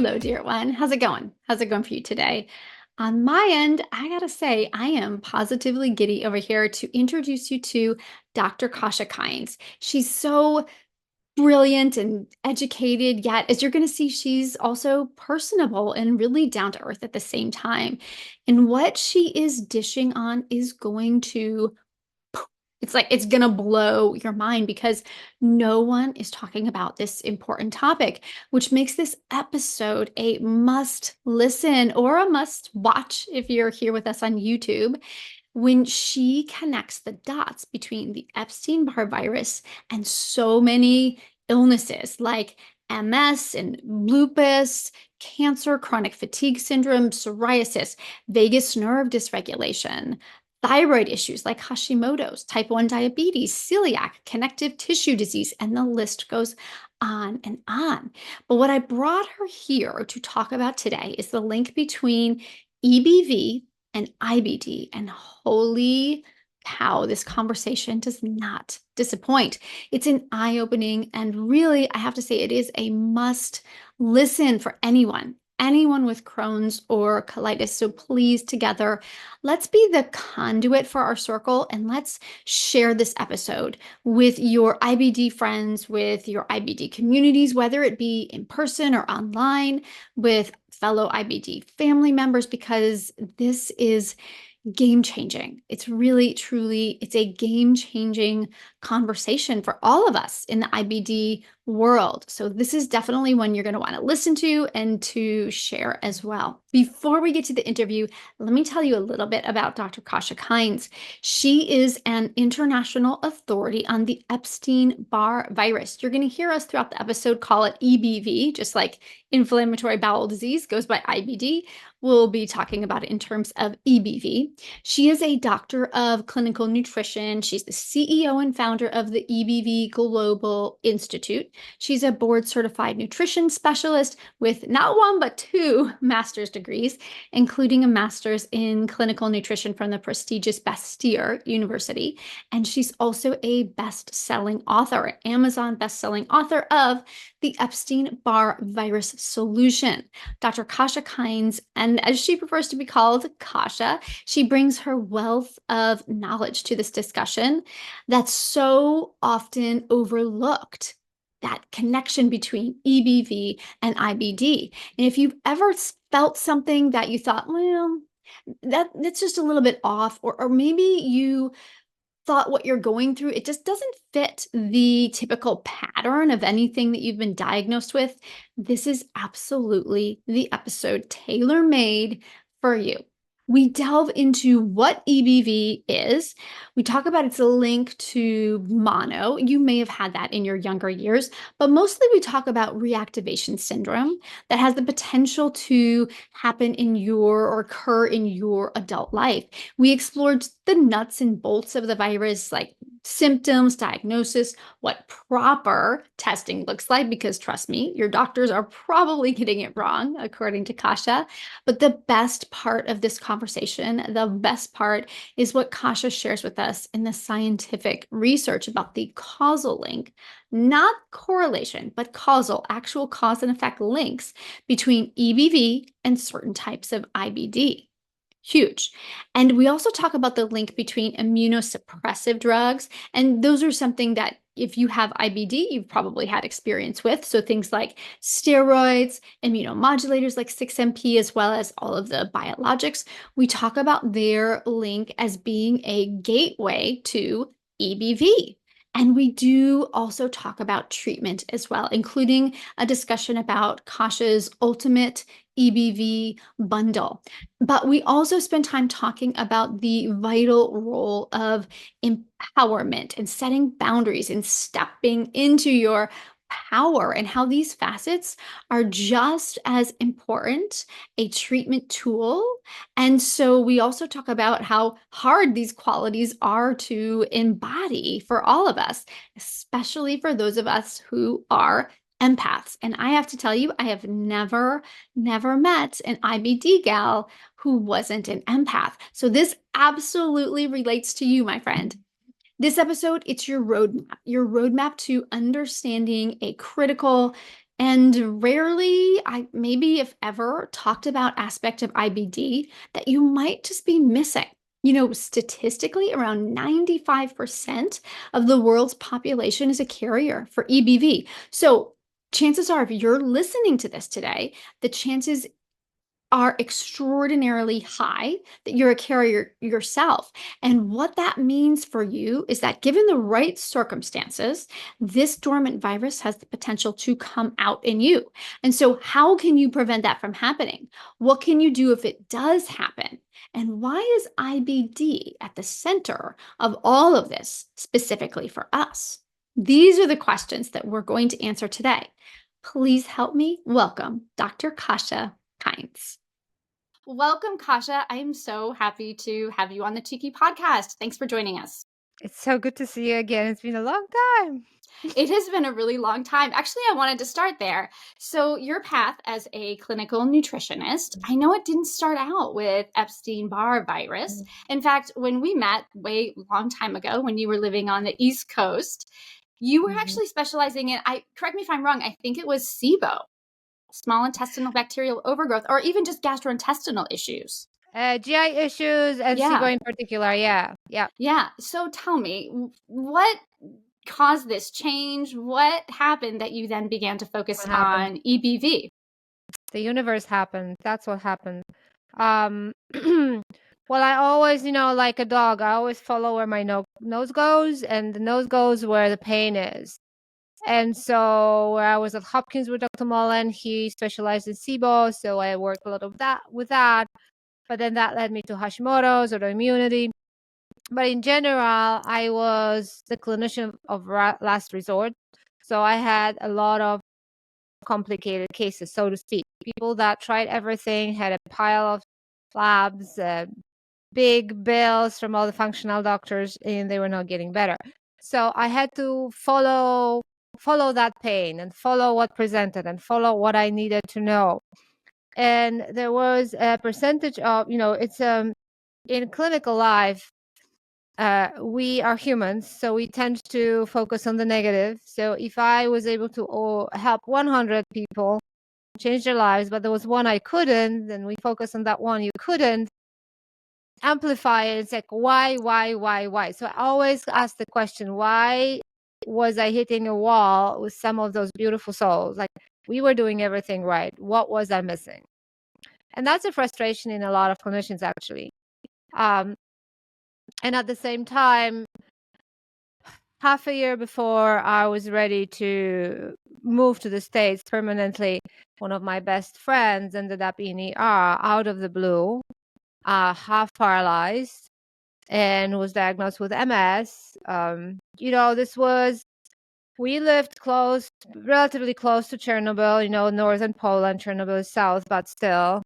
Hello, dear one. How's it going? How's it going for you today? On my end, I gotta say, I am positively giddy over here to introduce you to Dr. Kasia Kines. She's so brilliant and educated, yet, as you're gonna see, she's also personable and really down to earth at the same time. And what she is dishing on is going to it's like it's gonna blow your mind because no one is talking about this important topic, which makes this episode a must listen or a must watch if you're here with us on YouTube. When she connects the dots between the Epstein Barr virus and so many illnesses like MS and lupus, cancer, chronic fatigue syndrome, psoriasis, vagus nerve dysregulation, thyroid issues like Hashimoto's, type 1 diabetes, celiac, connective tissue disease, and the list goes on and on. But what I brought her here to talk about today is the link between EBV and IBD. And holy cow, this conversation does not disappoint. It's an eye-opening, and really, I have to say, it is a must listen for anyone with Crohn's or colitis. So please, together, let's be the conduit for our circle and let's share this episode with your IBD friends, with your IBD communities, whether it be in person or online, with fellow IBD family members, because this is game changing. It's really, truly, it's a game changing conversation for all of us in the IBD world. So this is definitely one you're going to want to listen to and to share as well. Before we get to the interview, let me tell you a little bit about Dr. Kasia Kines. She is an international authority on the Epstein Barr virus. You're going to hear us throughout the episode call it EBV, just like inflammatory bowel disease goes by IBD. We'll be talking about it in terms of EBV. She is a doctor of clinical nutrition. She's the CEO and founder of the EBV Global Institute. She's a board certified nutrition specialist with not one, but two master's degrees, including a master's in clinical nutrition from the prestigious Bastyr University. And she's also a best-selling author, Amazon best-selling author of the Epstein Barr Virus Solution. Dr. Kasia Kines, and as she prefers to be called, Kasia, she brings her wealth of knowledge to this discussion that's so often overlooked, that connection between EBV and IBD. And if you've ever felt something that you thought, well, that's just a little bit off, or maybe you thought what you're going through, it just doesn't fit the typical pattern of anything that you've been diagnosed with, this is absolutely the episode tailor-made for you. We delve into what EBV is. We talk about its link to mono. You may have had that in your younger years, but mostly we talk about reactivation syndrome that has the potential to happen in your or occur in your adult life. We explored the nuts and bolts of the virus, like symptoms, diagnosis, what proper testing looks like, because trust me, your doctors are probably getting it wrong, according to Kasia. But the best part of this conversation, the best part is what Kasia shares with us in the scientific research about the causal link, not correlation, but causal, actual cause and effect links between EBV and certain types of IBD. Huge. And we also talk about the link between immunosuppressive drugs, and those are something that if you have IBD, you've probably had experience with. So things like steroids, immunomodulators like 6-MP, as well as all of the biologics. We talk about their link as being a gateway to EBV. And we do also talk about treatment as well, including a discussion about Kasia's ultimate EBV bundle. But we also spend time talking about the vital role of empowerment and setting boundaries and stepping into your power, and how these facets are just as important a treatment tool. And so we also talk about how hard these qualities are to embody for all of us, especially for those of us who are empaths. And I have to tell you, I have never met an IBD gal who wasn't an empath. So this absolutely relates to you, my friend. This episode, it's your roadmap to understanding a critical And rarely, I maybe if ever, talked about aspect of IBD that you might just be missing. Statistically, around 95% of the world's population is a carrier for EBV. So chances are, if you're listening to this today, the chances are extraordinarily high that you're a carrier yourself. And what that means for you is that given the right circumstances, this dormant virus has the potential to come out in you. And so, how can you prevent that from happening? What can you do if it does happen? And why is IBD at the center of all of this, specifically for us? These are the questions that we're going to answer today. Please help me welcome Dr. Kasia Kines. Welcome, Kasia. I am so happy to have you on the Cheeky podcast. Thanks for joining us. It's so good to see you again. It's been a long time. It has been a really long time. Actually, I wanted to start there. So, your path as a clinical nutritionist, I know it didn't start out with Epstein Barr virus. In fact, when we met way long time ago, when you were living on the East Coast, you were actually specializing in, correct me if I'm wrong, I think it was SIBO, small intestinal bacterial overgrowth, or even just gastrointestinal issues. GI issues and SIBO in particular. Yeah. So tell me, what caused this change? What happened that you then began to focus on EBV? The universe happened. That's what happened. Well, I always, like a dog, I always follow where my nose goes, and the nose goes where the pain is. And so where I was at Hopkins with Dr. Mullen, he specialized in SIBO, so I worked a lot of that with that. But then that led me to Hashimoto's, autoimmunity. But in general, I was the clinician of last resort. So I had a lot of complicated cases, so to speak. People that tried everything, had a pile of labs, big bills from all the functional doctors, and they were not getting better. So I had to follow that pain and follow what presented and follow what I needed to know. And there was a percentage of, it's in clinical life, we are humans, so we tend to focus on the negative. So if I was able to help 100 people change their lives, but there was one I couldn't, then we focus on that one you couldn't, amplify it. It's like, why? So I always ask the question, why was I hitting a wall with some of those beautiful souls? Like, we were doing everything right. What was I missing? And that's a frustration in a lot of clinicians, actually. And at the same time, half a year before I was ready to move to the States permanently, one of my best friends ended up in ER out of the blue, half paralyzed, and was diagnosed with MS. We lived relatively close to Chernobyl, northern Poland. Chernobyl is south, but still.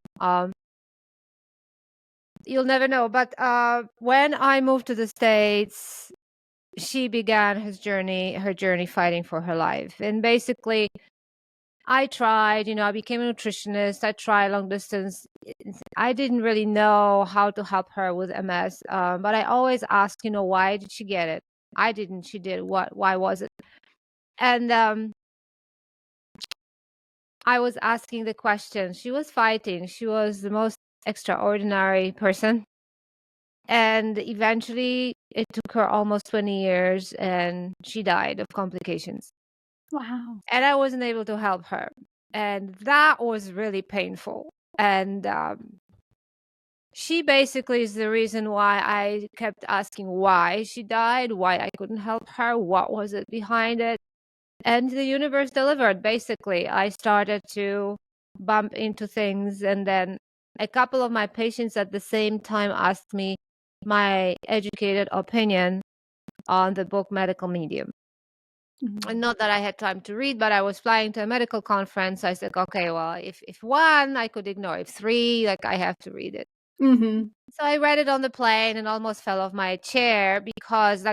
You'll never know. But when I moved to the States, she began her journey fighting for her life. And basically, I tried, I became a nutritionist. I tried long distance. I didn't really know how to help her with MS. But I always asked, why did she get it? I didn't. She did. Why was it? And I was asking the question. She was fighting. She was the most extraordinary person. And eventually, it took her almost 20 years, and she died of complications. Wow. And I wasn't able to help her. And that was really painful. And she basically is the reason why I kept asking why she died, why I couldn't help her, what was it behind it. And the universe delivered, basically. I started to bump into things, and then a couple of my patients at the same time asked me my educated opinion on the book Medical Medium. And not that I had time to read, but I was flying to a medical conference. I said, okay, well, if one, I could ignore. If three, I have to read it. So I read it on the plane and almost fell off my chair because,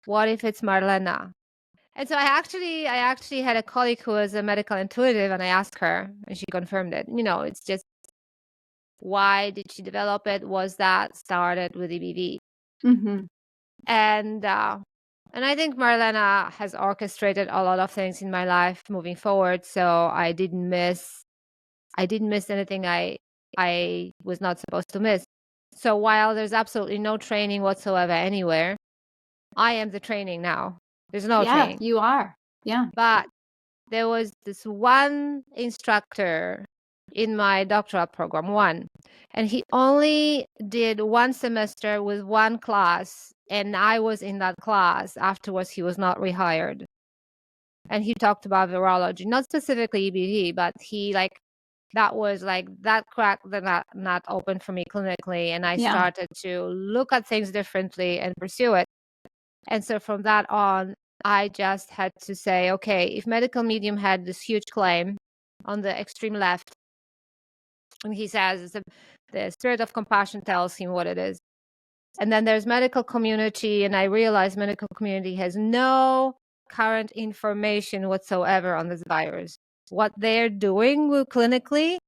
what if it's Marlena? And so I actually had a colleague who was a medical intuitive, and I asked her, and she confirmed it. It's just, why did she develop it? Was that started with EBV? And And I think Marlena has orchestrated a lot of things in my life moving forward. So I didn't miss anything I was not supposed to miss. So while there's absolutely no training whatsoever anywhere, I am the training now. There's no Yeah, training. you are. Yeah. But there was this one instructor in my doctoral program, and he only did one semester with one class, and I was in that class. Afterwards, he was not rehired. And he talked about virology, not specifically EBV, but that was like that crack that not open for me clinically, and I Yeah. started to look at things differently and pursue it. And so from that on, I just had to say, okay, if medical medium had this huge claim on the extreme left, and he says the spirit of compassion tells him what it is. And then there's medical community, and I realized medical community has no current information whatsoever on this virus. What they're doing clinically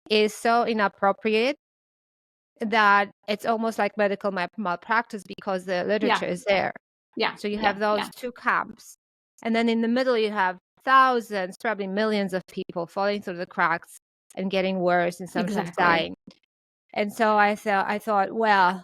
is so inappropriate that it's almost like medical malpractice because the literature is there. Yeah. So you have those two camps. And then in the middle, you have thousands, probably millions of people falling through the cracks and getting worse and sometimes dying. And so I thought, well,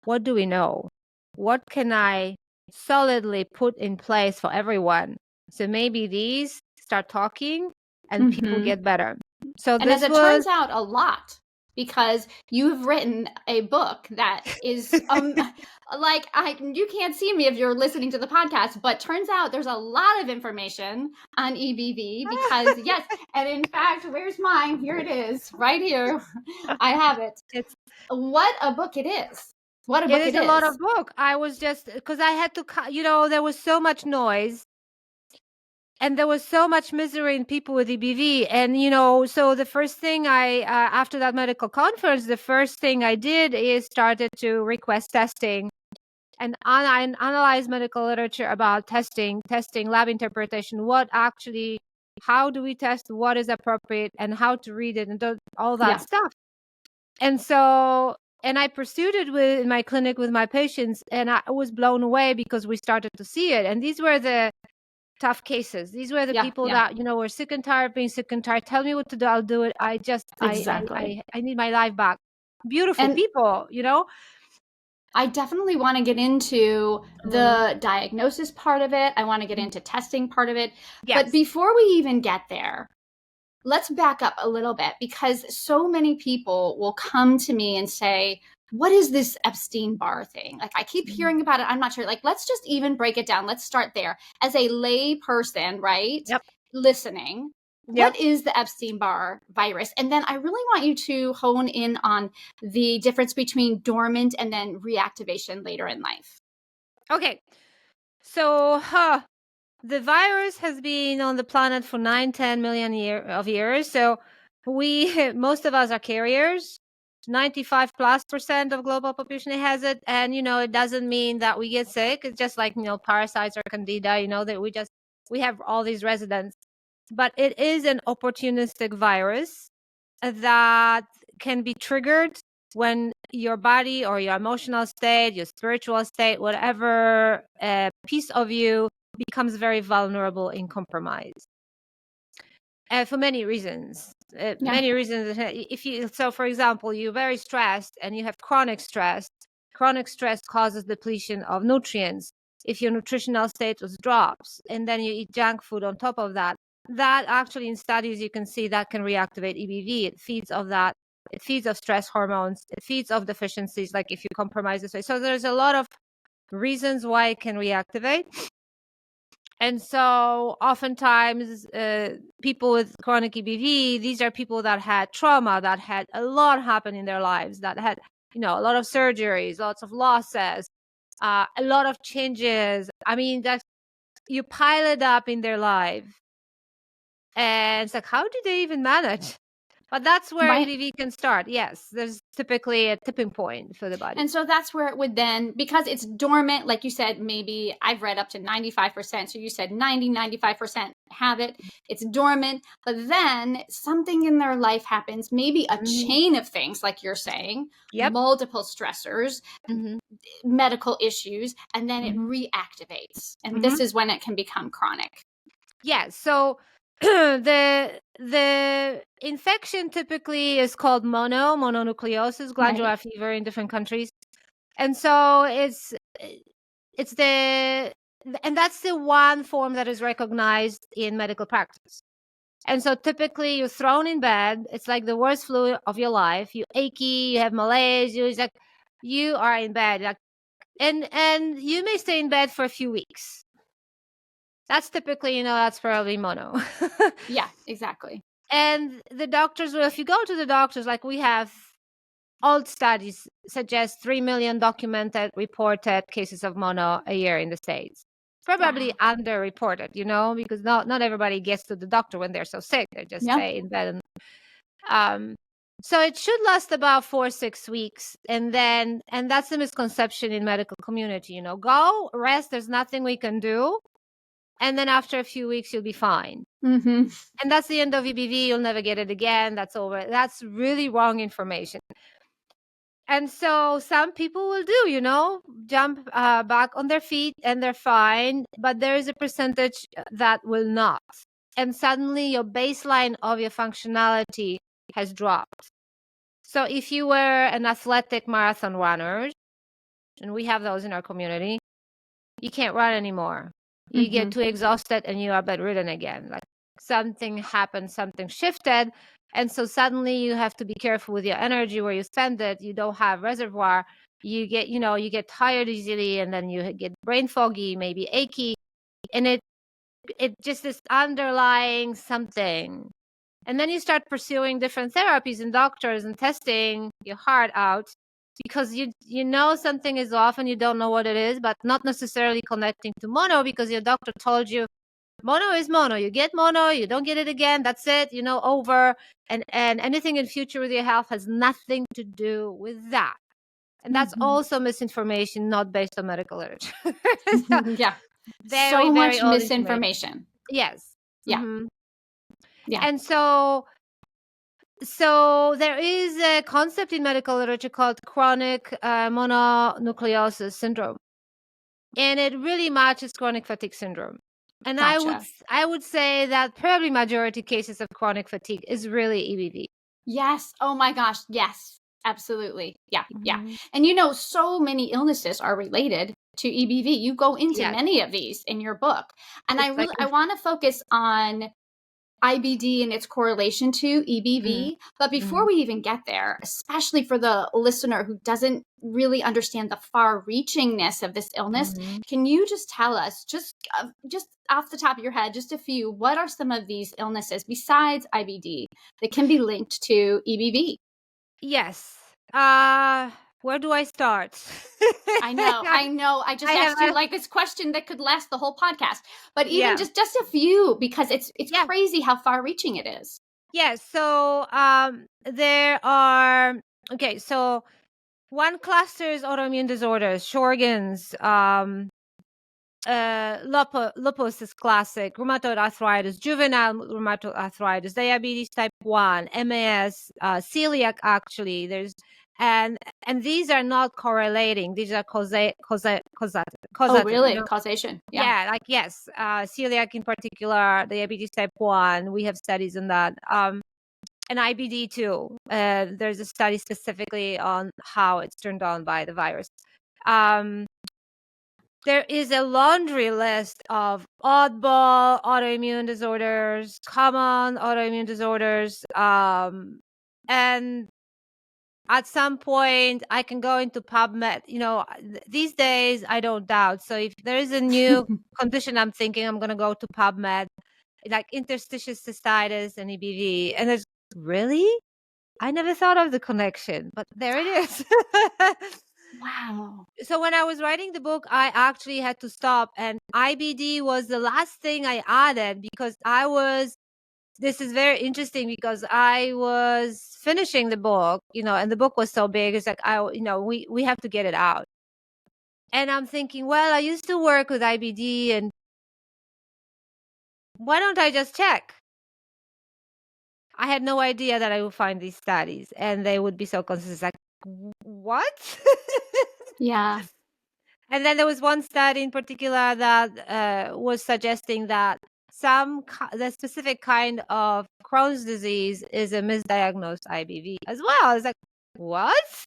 what do we know? What can I solidly put in place for everyone? So maybe these start talking and people get better. So and as it turns out, a lot, because you've written a book that is you can't see me if you're listening to the podcast, but turns out there's a lot of information on EBV because yes, and in fact, where's mine? Here it is, right here. I have it. What a book it is. What a book it is. It is a lot of book. I was just, because I had to, there was so much noise. And there was so much misery in people with EBV. And, so the first thing after that medical conference, the first thing I did is started to request testing and analyze medical literature about testing, lab interpretation, how do we test, what is appropriate, and how to read it, and all that stuff. And so, and I pursued it in my clinic with my patients, and I was blown away because we started to see it. And these were the tough cases. These were the people that, were sick and tired of being sick and tired. Tell me what to do, I'll do it. I need my life back. Beautiful people, I definitely want to get into the diagnosis part of it. I want to get into testing part of it. Yes. But before we even get there, let's back up a little bit, because so many people will come to me and say, what is this Epstein Barr thing? Like, I keep hearing about it. I'm not sure. Like, let's just even break it down. Let's start there. As a lay person, right? Yep. Listening. Yep. What is the Epstein Barr virus? And then I really want you to hone in on the difference between dormant and then reactivation later in life. Okay. So, the virus has been on the planet for 9-10 million years. So most of us are carriers. 95+% of global population has it. And, it doesn't mean that we get sick. It's just like, parasites or candida, that we have all these residents. But it is an opportunistic virus that can be triggered when your body or your emotional state, your spiritual state, whatever piece of you becomes very vulnerable and compromised. For many reasons. Many reasons. So for example, you're very stressed and you have chronic stress. Chronic stress causes depletion of nutrients. If your nutritional status drops and then you eat junk food on top of that actually in studies you can see that can reactivate EBV. It feeds of that. It feeds of stress hormones. It feeds of deficiencies, like if you compromise this way. So there's a lot of reasons why it can reactivate. And so oftentimes people with chronic EBV, these are people that had trauma, that had a lot happen in their lives, that had, a lot of surgeries, lots of losses, a lot of changes. I mean, that you pile it up in their life. And it's like, how do they even manage? But that's where Right. EBV can start. Yes, there's typically a tipping point for the body. And so that's where it would then, because it's dormant, like you said, maybe I've read up to 95%. So you said 95% have it. It's dormant, but then something in their life happens, maybe a chain of things, like you're saying, Yep. multiple stressors, medical issues, and then it reactivates. And this is when it can become chronic. Yeah. So the infection typically is called mononucleosis, glandular fever in different countries. And so it's and that's the one form that is recognized in medical practice. And so typically you're thrown in bed. It's like the worst flu of your life. You achy, you have malaise, you are in bed. Like, and you may stay in bed for a few weeks. That's typically, that's probably mono. Yeah, exactly. And the doctors, well, if you go to the doctors, like we have, old studies suggest 3 million documented, reported cases of mono a year in the States. Probably underreported, because not everybody gets to the doctor when they're so sick. They just stay in bed. So it should last about 4-6 weeks. And that's the misconception in medical community, go rest. There's nothing we can do. And then after a few weeks, you'll be fine. And that's the end of EBV. You'll never get it again. That's over. That's really wrong information. And so some people will jump back on their feet and they're fine. But there is a percentage that will not. And suddenly your baseline of your functionality has dropped. So if you were an athletic marathon runner, and we have those in our community, you can't run anymore. You get too exhausted and you are bedridden again. Like something happened, something shifted. And so suddenly you have to be careful with your energy, where you spend it. You don't have reservoir. You get tired easily, and then you get brain foggy, maybe achy. And it just is underlying something. And then you start pursuing different therapies and doctors and testing your heart out, because you know something is off and you don't know what it is, but not necessarily connecting to mono, because your doctor told you mono is mono. You get mono, you don't get it again. That's it, over. And anything in future with your health has nothing to do with that. And that's also misinformation, not based on medical literature. Yeah. Very, so very much old misinformation. Yes. Yeah. Yeah. And so there is a concept in medical literature called chronic mononucleosis syndrome. And it really matches chronic fatigue syndrome. And Gotcha. I would say that probably majority cases of chronic fatigue is really EBV. Yes. Oh my gosh. Yes. Absolutely. Yeah. Yeah. And so many illnesses are related to EBV. You go into many of these in your book. And I want to focus on IBD and its correlation to EBV. But before we even get there, especially for the listener who doesn't really understand the far-reachingness of this illness, can you just tell us, just off the top of your head, just a few, what are some of these illnesses besides IBD that can be linked to EBV? Yes. Where do I start? I know. I just asked you like this question that could last the whole podcast, but even just a few, because it's crazy how far reaching it is. Yeah. So, there are, so one cluster is autoimmune disorders, Sjorgen's, lupus is classic, rheumatoid arthritis, juvenile rheumatoid arthritis, diabetes type 1, MAS, celiac, actually. There's and these are not correlating. These are causative. Oh, really? Causation. Yeah. Yes. Celiac in particular, diabetes type 1. We have studies on that. And IBD too. There's a study specifically on how it's turned on by the virus. There is a laundry list of oddball autoimmune disorders, common autoimmune disorders, and at some point I can go into PubMed. These days I don't doubt. So if there is a new condition, I'm thinking I'm going to go to PubMed, like interstitial cystitis and EBV. And it's really, I never thought of the connection, but there it is. Wow. So when I was writing the book, I actually had to stop, and IBD was the last thing I added, because I was this is very interesting because I was finishing the book, and the book was so big. It's like, we have to get it out. And I'm thinking, well, I used to work with IBD, and why don't I just check? I had no idea that I would find these studies and they would be so consistent. Like, what? Yeah. And then there was one study in particular that was suggesting that the specific kind of Crohn's disease is a misdiagnosed IBV as well. It's like, what?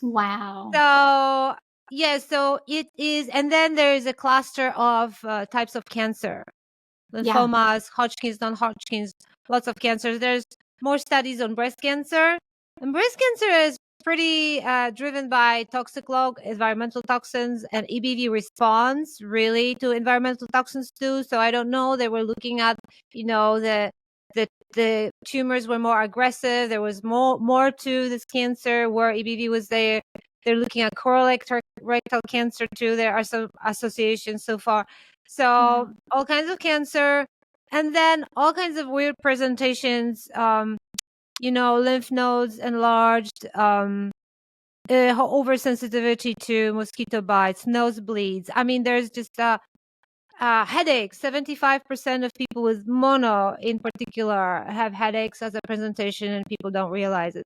Wow. So, yeah, so it is. And then there is a cluster of types of cancer, lymphomas, Hodgkin's, non-Hodgkin's, lots of cancers. There's more studies on breast cancer. And breast cancer is pretty driven by toxic load, environmental toxins, and EBV response really to environmental toxins too. So I don't know. They were looking at, the tumors were more aggressive. There was more to this cancer where EBV was there. They're looking at colorectal cancer too. There are some associations so far. So all kinds of cancer, and then all kinds of weird presentations. Lymph nodes enlarged, oversensitivity to mosquito bites, nosebleeds. I mean, there's just headaches. 75% of people with mono, in particular, have headaches as a presentation, and people don't realize it.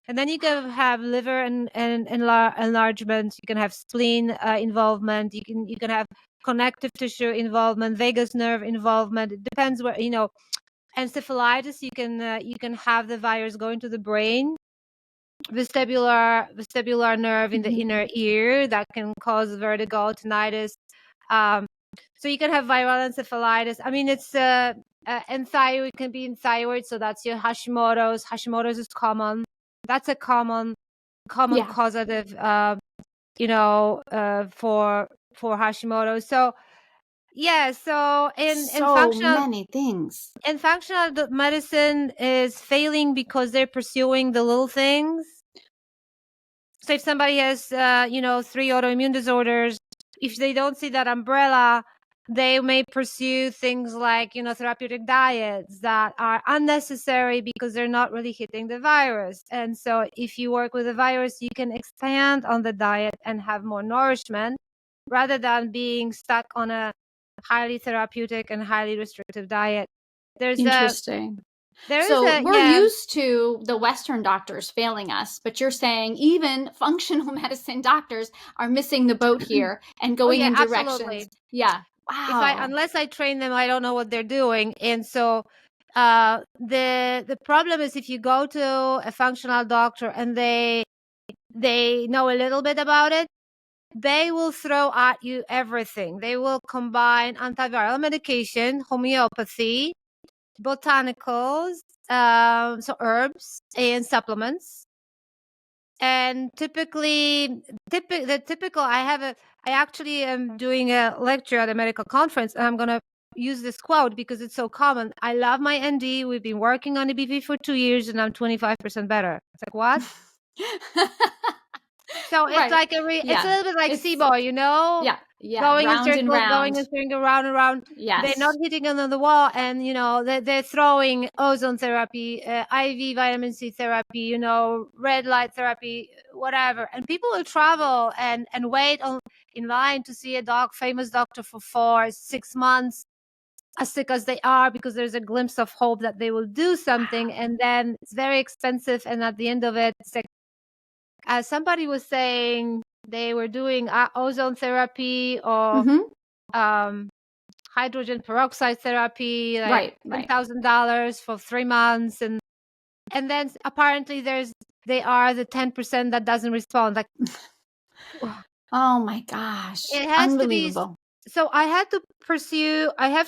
And then you can have liver and enlargement. You can have spleen involvement. You can have connective tissue involvement, vagus nerve involvement. It depends where, encephalitis. You can have the virus going to the brain. Vestibular nerve in the inner ear that can cause vertigo, tinnitus. So you can have viral encephalitis. I mean, it's and thyroid can be in thyroid. So that's your Hashimoto's. Hashimoto's is common. That's a common causative, for Hashimoto. So, yeah. So in functional, many things. in functional medicine is failing because they're pursuing the little things. So if somebody has, 3 autoimmune disorders, if they don't see that umbrella, they may pursue things like, therapeutic diets that are unnecessary because they're not really hitting the virus. And so if you work with the virus, you can expand on the diet and have more nourishment rather than being stuck on a highly therapeutic and highly restrictive diet. Interesting. We're used to the Western doctors failing us, but you're saying even functional medicine doctors are missing the boat here and going in directions. Absolutely. Yeah. Wow. Unless I train them, I don't know what they're doing. And so the problem is if you go to a functional doctor and they know a little bit about it, they will throw at you everything. They will combine antiviral medication, homeopathy, botanicals, so herbs and supplements. And I actually am doing a lecture at a medical conference, and I'm going to use this quote because it's so common. I love my ND. We've been working on EBV for 2 years and I'm 25% better. It's like, what? So it's like it's a little bit like SIBO, Yeah. Going round in circles, and round. going in circles, round and round. Yes. They're not hitting on the wall, and they're throwing ozone therapy, IV vitamin C therapy, red light therapy, whatever. And people will travel and wait in line to see a famous doctor for 4-6 months, as sick as they are, because there's a glimpse of hope that they will do something, and then it's very expensive. And at the end of it, it's like, as somebody was saying, they were doing ozone therapy or hydrogen peroxide therapy, like $10,000 for 3 months, and then apparently they are the 10% that doesn't respond. Like, oh my gosh, it has unbelievable. To be. So I have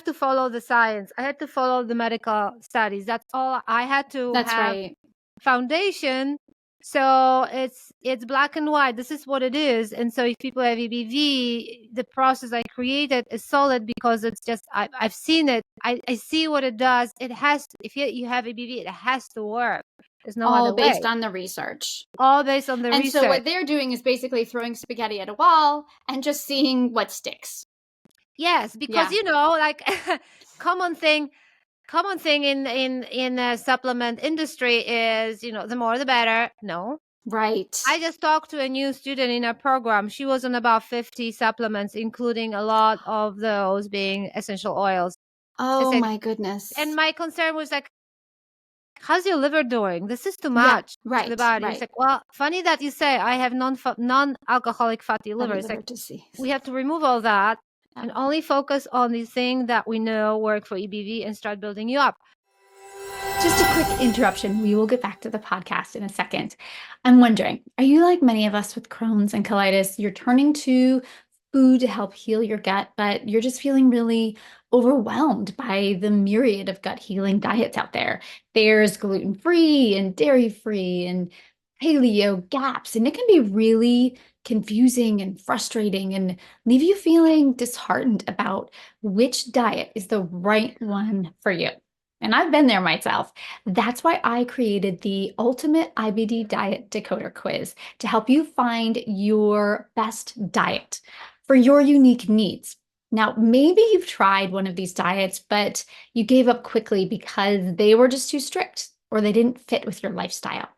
to follow the science. I had to follow the medical studies. That's all. I had to have foundation. So it's black and white. This is what it is. And so if people have EBV, the process I created is solid because it's just I've seen it. I see what it does. It has to, if you have EBV, it has to work. There's no other way. All based on the research. All based on the research. And so what they're doing is basically throwing spaghetti at a wall and just seeing what sticks. Yes, because like common thing. common thing in the supplement industry is, the more the better. No. Right. I just talked to a new student in a program. She was on about 50 supplements, including a lot of those being essential oils. I Oh said, my goodness. and my concern was like, how's your liver doing? This is too Yeah, much to the right, body. It's right. like, well, funny that you say I have non-alcoholic fatty liver. Fatty It's like, liver disease. we have to remove all that Yeah. and only focus on the thing that we know work for EBV and start building you up. Just a quick interruption. We will get back to the podcast in a second. I'm wondering, are you like many of us with Crohn's and colitis? You're turning to food to help heal your gut, but you're just feeling really overwhelmed by the myriad of gut healing diets out there. There's gluten-free and dairy-free and paleo gaps, and it can be really confusing and frustrating and leave you feeling disheartened about which diet is the right one for you. And I've been there myself. That's why I created the Ultimate IBD Diet Decoder Quiz to help you find your best diet for your unique needs. Now, maybe you've tried one of these diets, but you gave up quickly because they were just too strict or they didn't fit with your lifestyle.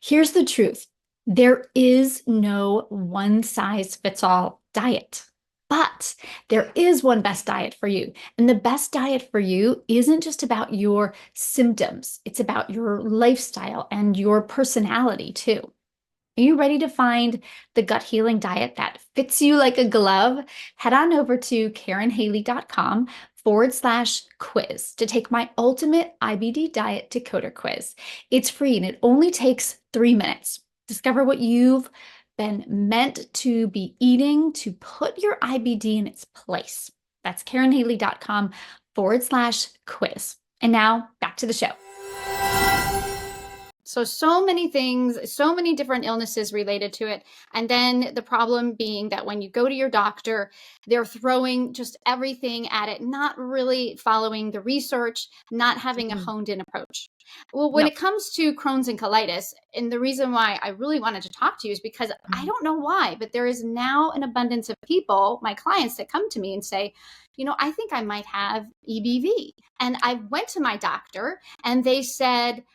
Here's the truth. There is no one-size-fits-all diet. But there is one best diet for you. And the best diet for you isn't just about your symptoms, it's about your lifestyle and your personality too. Are you ready to find the gut healing diet that fits you like a glove? Head on over to KarenHaley.com/quiz to take my ultimate IBD diet decoder quiz. It's free and it only takes 3 minutes. Discover what you've been meant to be eating to put your IBD in its place. That's KarenHaley.com/quiz. And now back to the show. So many things, so many different illnesses related to it. And then the problem being that when you go to your doctor, they're throwing just everything at it, not really following the research, not having a honed in approach. Well, when it comes to Crohn's and colitis, and the reason why I really wanted to talk to you is because I don't know why, but there is now an abundance of people, my clients, that come to me and say, I think I might have EBV. And I went to my doctor and they said,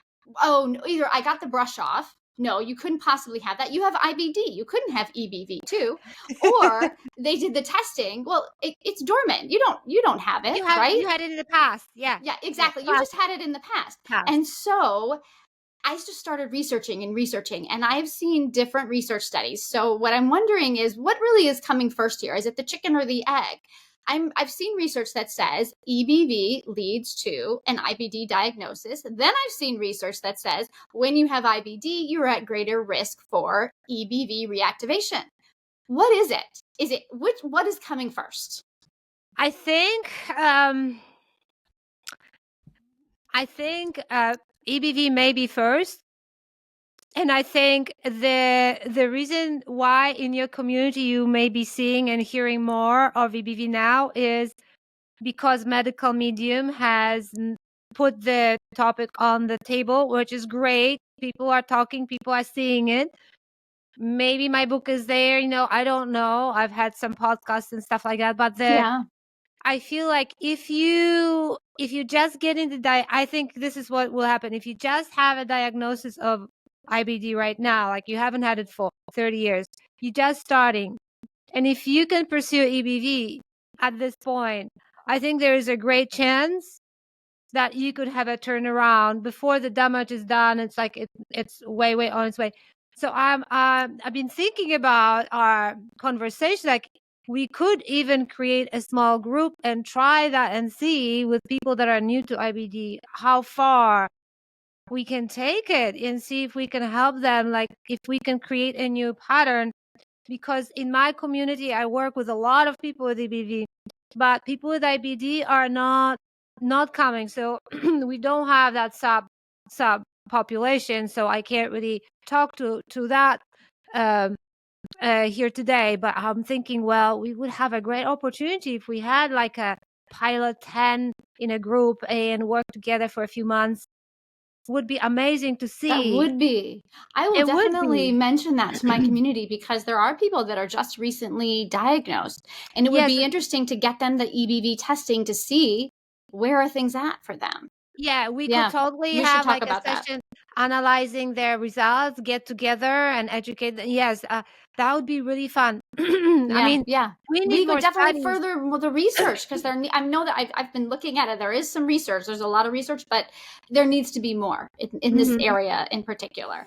oh, no, either I got the brush off. No, you couldn't possibly have that. You have IBD. You couldn't have EBV too. Or they did the testing. Well, it's dormant. You don't have it, right? You had it in the past. Yeah. Yeah, exactly. You just had it in the past. And so I just started researching, and I've seen different research studies. So what I'm wondering is, what really is coming first here? Is it the chicken or the egg? I've seen research that says EBV leads to an IBD diagnosis. Then I've seen research that says when you have IBD, you're at greater risk for EBV reactivation. What is it? What is coming first? I think EBV may be first. And I think the reason why in your community you may be seeing and hearing more of EBV now is because medical medium has put the topic on the table, which is great. People are talking, people are seeing it. Maybe my book is there, I don't know. I've had some podcasts and stuff like that, but I feel like if you just get into I think this is what will happen. If you just have a diagnosis of IBD right now, like you haven't had it for 30 years, you're just starting. And if you can pursue EBV at this point, I think there is a great chance that you could have a turnaround before the damage is done. It's like it's way on its way. So I've been thinking about our conversation, like we could even create a small group and try that and see with people that are new to IBD how far we can take it and see if we can help them, like if we can create a new pattern. Because in my community, I work with a lot of people with EBV, but people with IBD are not coming. So we don't have that sub population. So I can't really talk to that here today. But I'm thinking, well, we would have a great opportunity if we had like a pilot 10 in a group and work together for a few months. Would be amazing to see. That would be. I will definitely mention that to my community because there are people that are just recently diagnosed, and it would be interesting to get them the EBV testing to see where are things at for them? Yeah, we could Yeah, totally we should have talk like a about that. session analyzing their results, get together and educate them. Yes, that would be really fun. I Yeah, mean, yeah. we need We could more definitely studies. further the research because I know that I've been looking at it. There is some research. There's a lot of research, but there needs to be more in this Mhm. area in particular.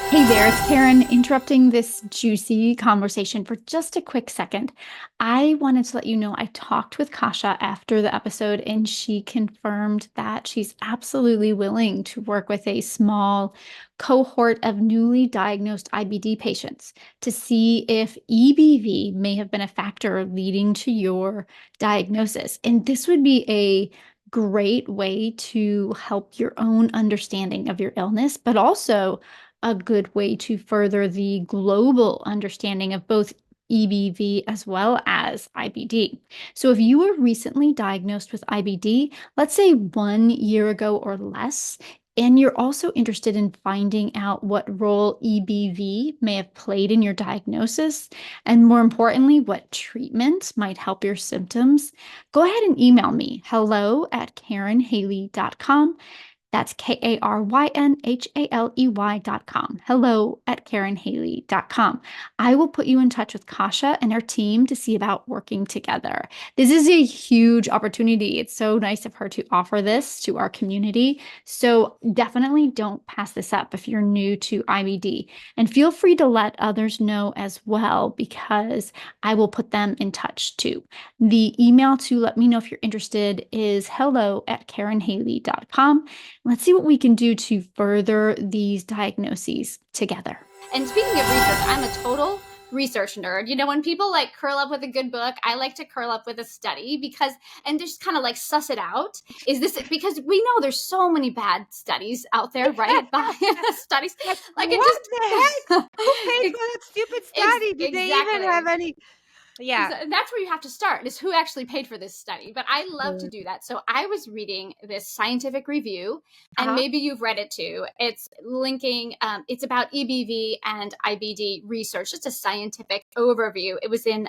Hey there, it's Karen interrupting this juicy conversation for just a quick second. I wanted to let you know I talked with Kasia after the episode, and she confirmed that she's absolutely willing to work with a small cohort of newly diagnosed IBD patients to see if EBV may have been a factor leading to your diagnosis. And this would be a great way to help your own understanding of your illness, but also a good way to further the global understanding of both EBV as well as IBD. So, if you were recently diagnosed with IBD, let's say 1 year ago or less, and you're also interested in finding out what role EBV may have played in your diagnosis, and more importantly, what treatment might help your symptoms, go ahead and email me hello@karenhaley.com. That's KARYNHALEY.com. Hello@KarenHaley.com. I will put you in touch with Kasia and her team to see about working together. This is a huge opportunity. It's so nice of her to offer this to our community. So definitely don't pass this up if you're new to IBD. And feel free to let others know as well, because I will put them in touch too. The email to let me know if you're interested is hello@KarenHaley.com. Let's see what we can do to further these diagnoses together. And speaking of research, I'm a total research nerd. You know, when people like curl up with a good book, I like to curl up with a study and just kind of like suss it out. Is this because we know there's so many bad studies out there, right? Studies. Like it What just, the heck? Who paid for that stupid study? Did they even have exactly. any? Yeah. That's where you have to start, is who actually paid for this study. But I love to Mm. do that. So I was reading this scientific review, and Uh-huh. maybe you've read it too. It's linking, it's about EBV and IBD research. It's a scientific overview. It was in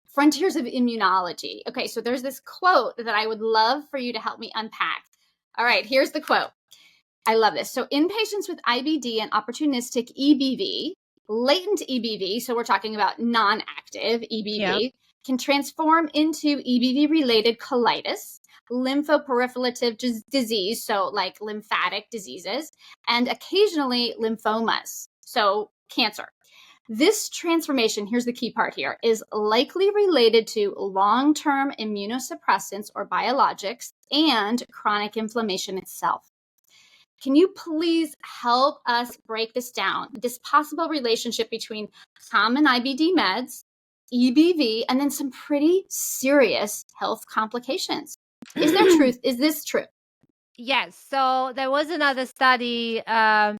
Frontiers of Immunology. Okay, so there's this quote that I would love for you to help me unpack. All right, here's the quote. I love this. So in patients with IBD and opportunistic EBV, latent EBV, so we're talking about non-active Yeah. EBV, can transform into EBV-related colitis, lymphoproliferative disease, so like lymphatic diseases, and occasionally lymphomas, so cancer. This transformation, here's the key part here, is likely related to long-term immunosuppressants or biologics and chronic inflammation itself. Can you please help us break this down? This possible relationship between common IBD meds, EBV, and then some pretty serious health complications. Is there truth? Is this true? Yes. So there was another study that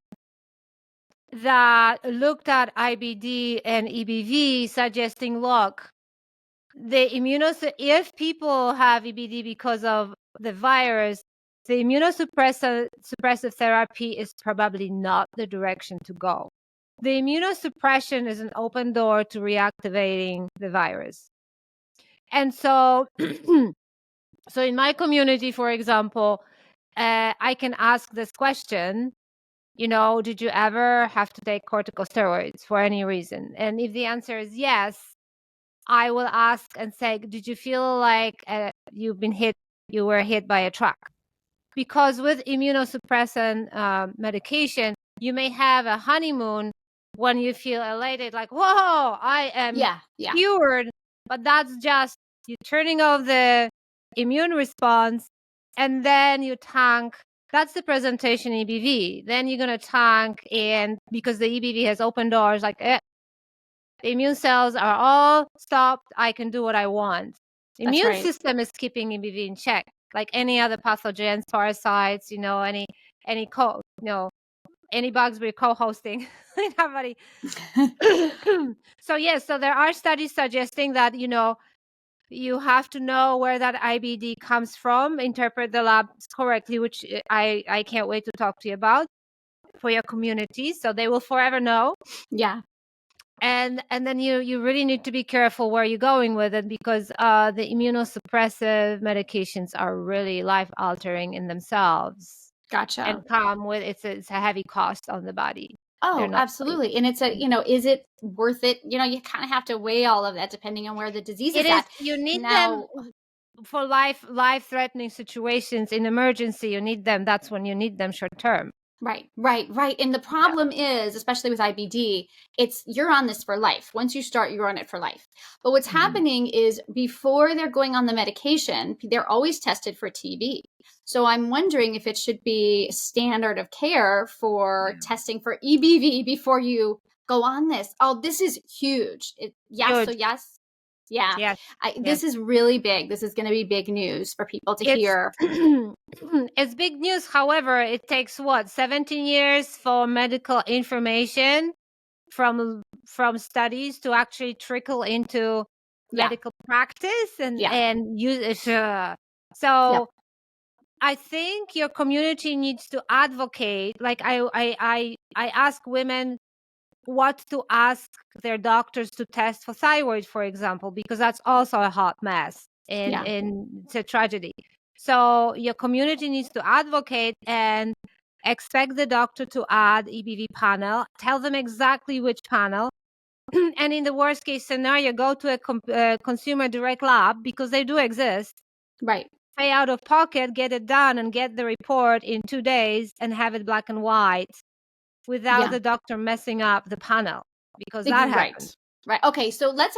looked at IBD and EBV, suggesting, look, if people have EBD because of the virus, the immunosuppressive therapy is probably not the direction to go. The immunosuppression is an open door to reactivating the virus. And so, so in my community, for example, I can ask this question, did you ever have to take corticosteroids for any reason? And if the answer is yes, I will ask and say, did you feel like you were hit by a truck? Because with immunosuppressant medication, you may have a honeymoon when you feel elated, like, whoa, I am cured. But that's just you turning off the immune response, and then you tank. That's the presentation EBV. Then you're going to tank, and because the EBV has open doors, like, the immune cells are all stopped. I can do what I want. The immune system is keeping EBV in check, like any other pathogens, parasites, any bugs we're co-hosting. Nobody. So yes, so there are studies suggesting that you have to know where that IBD comes from, interpret the labs correctly, which I can't wait to talk to you about for your community, so they will forever know. Yeah. And then you really need to be careful where you're going with it, because the immunosuppressive medications are really life altering in themselves Gotcha. and come with it's a heavy cost on the body. They're Oh, not free. absolutely. And it's a, is it worth it? You kind of have to weigh all of that depending on where the disease It is is. at. You need them Now, for life threatening situations. In emergency, you need them. That's when you need them short term. right, right, right. And the Yeah. problem is, especially with IBD, you're on this for life. Once you start, you're on it for life. But what's Mhm. happening is before they're going on the medication, they're always tested for TB. So I'm wondering if it should be standard of care for Yeah. testing for EBV before you go on this. Oh, this is huge. Yes, so Huge. yes. Yeah. Yes. Yes. This is really big. This is going to be big news for people to It's hear. it's big news. However, it takes 17 years for medical information from studies to actually trickle into Yeah. medical practice Yeah. and use. Yep. So I think your community needs to advocate. Like I ask women what to ask their doctors to test for thyroid, for example, because that's also a hot mess and Yeah. it's a tragedy. So your community needs to advocate and expect the doctor to add EBV panel. Tell them exactly which panel. And in the worst case scenario, go to a consumer direct lab, because they do exist. Right. Pay out of pocket, get it done, and get the report in 2 days and have it black and white without Yeah. the doctor messing up the panel, because that happens. Right. Right. Okay. So let's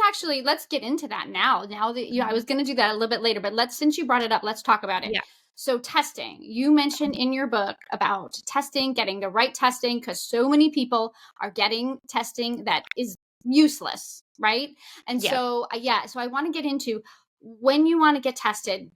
get into that now. Now that I was Mhm. going to do that a little bit later, but since you brought it up, let's talk about it. Yeah. So testing, you mentioned in your book about testing, getting the right testing, because so many people are getting testing that is useless. Right. And Yes. so, so I want to get into when you want to get tested.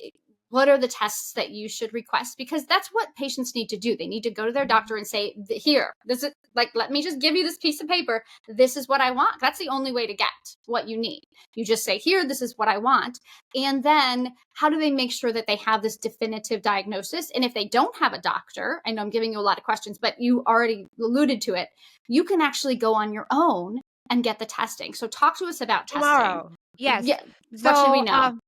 What are the tests that you should request? Because that's what patients need to do. They need to go to their doctor and say, here, this is like, let me just give you this piece of paper. This is what I want. That's the only way to get what you need. You just say, here, this is what I want. And then how do they make sure that they have this definitive diagnosis? And if they don't have a doctor, I know I'm giving you a lot of questions, but you already alluded to it, you can actually go on your own and get the testing. So talk to us about testing. Tomorrow. Yes. Yeah. What should we So, know?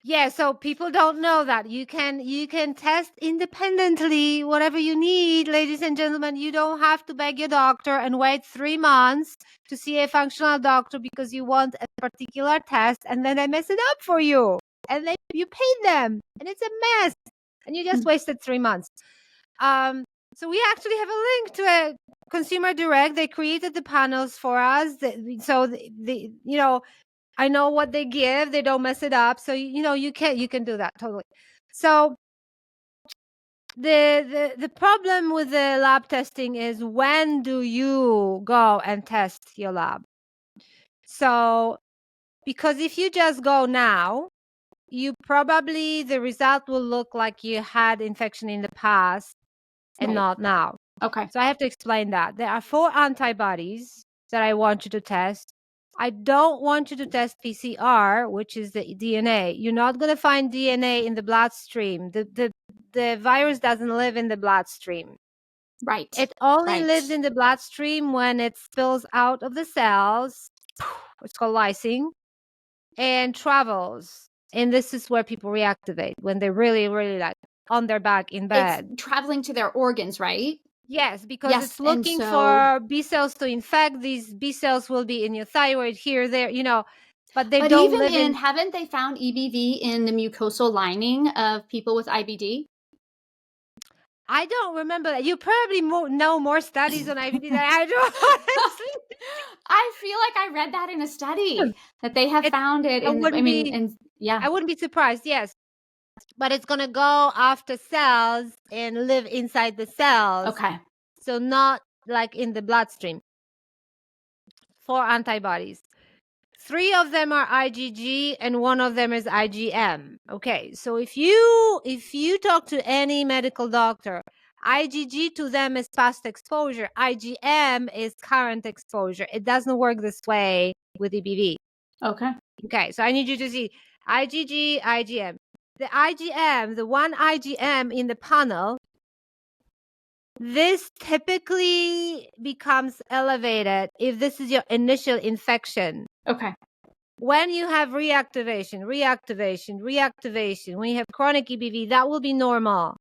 yeah, so people don't know that you can test independently whatever you need, ladies and gentlemen. You don't have to beg your doctor and wait 3 months to see a functional doctor because you want a particular test, and then they mess it up for you. And then you pay them, and it's a mess. And you just wasted 3 months. So we actually have a link to a consumer direct. They created the panels for us. So I know what they give. They don't mess it up. So you can do that totally. So the problem with the lab testing is, when do you go and test your lab? So because if you just go now, the result will look like you had infection in the past and Right. not now. Okay. So I have to explain that. There are 4 antibodies that I want you to test. I don't want you to test PCR, which is the DNA. You're not going to find DNA in the bloodstream. The virus doesn't live in the bloodstream. Right. It only Right. lives in the bloodstream when it spills out of the cells. It's called lysing, and travels. And this is where people reactivate, when they're really, really like on their back in It's bed. traveling to their organs, right? Yes, because Yes. it's And looking so, for B cells to infect. These B cells will be in your thyroid, here, there, but they but don't even live in. haven't they found EBV in the mucosal lining of people with IBD? I don't remember that. You probably know more studies on IBD than I do. Honestly. I feel like I read that in a study that they have found it I in, wouldn't be. yeah. I wouldn't be surprised. Yes, but it's gonna go after cells and live inside the cells. Okay. So not like in the bloodstream. 4 antibodies. 3 of them are IgG and 1 of them is IgM. Okay, so if you talk to any medical doctor, IgG to them is past exposure. IgM is current exposure. It doesn't work this way with EBV. Okay. Okay, so I need you to see IgG, IgM. The IgM, the one IgM in the panel This typically becomes elevated if this is your initial infection. Okay. When you have reactivation, when you have chronic EBV, that will be normal.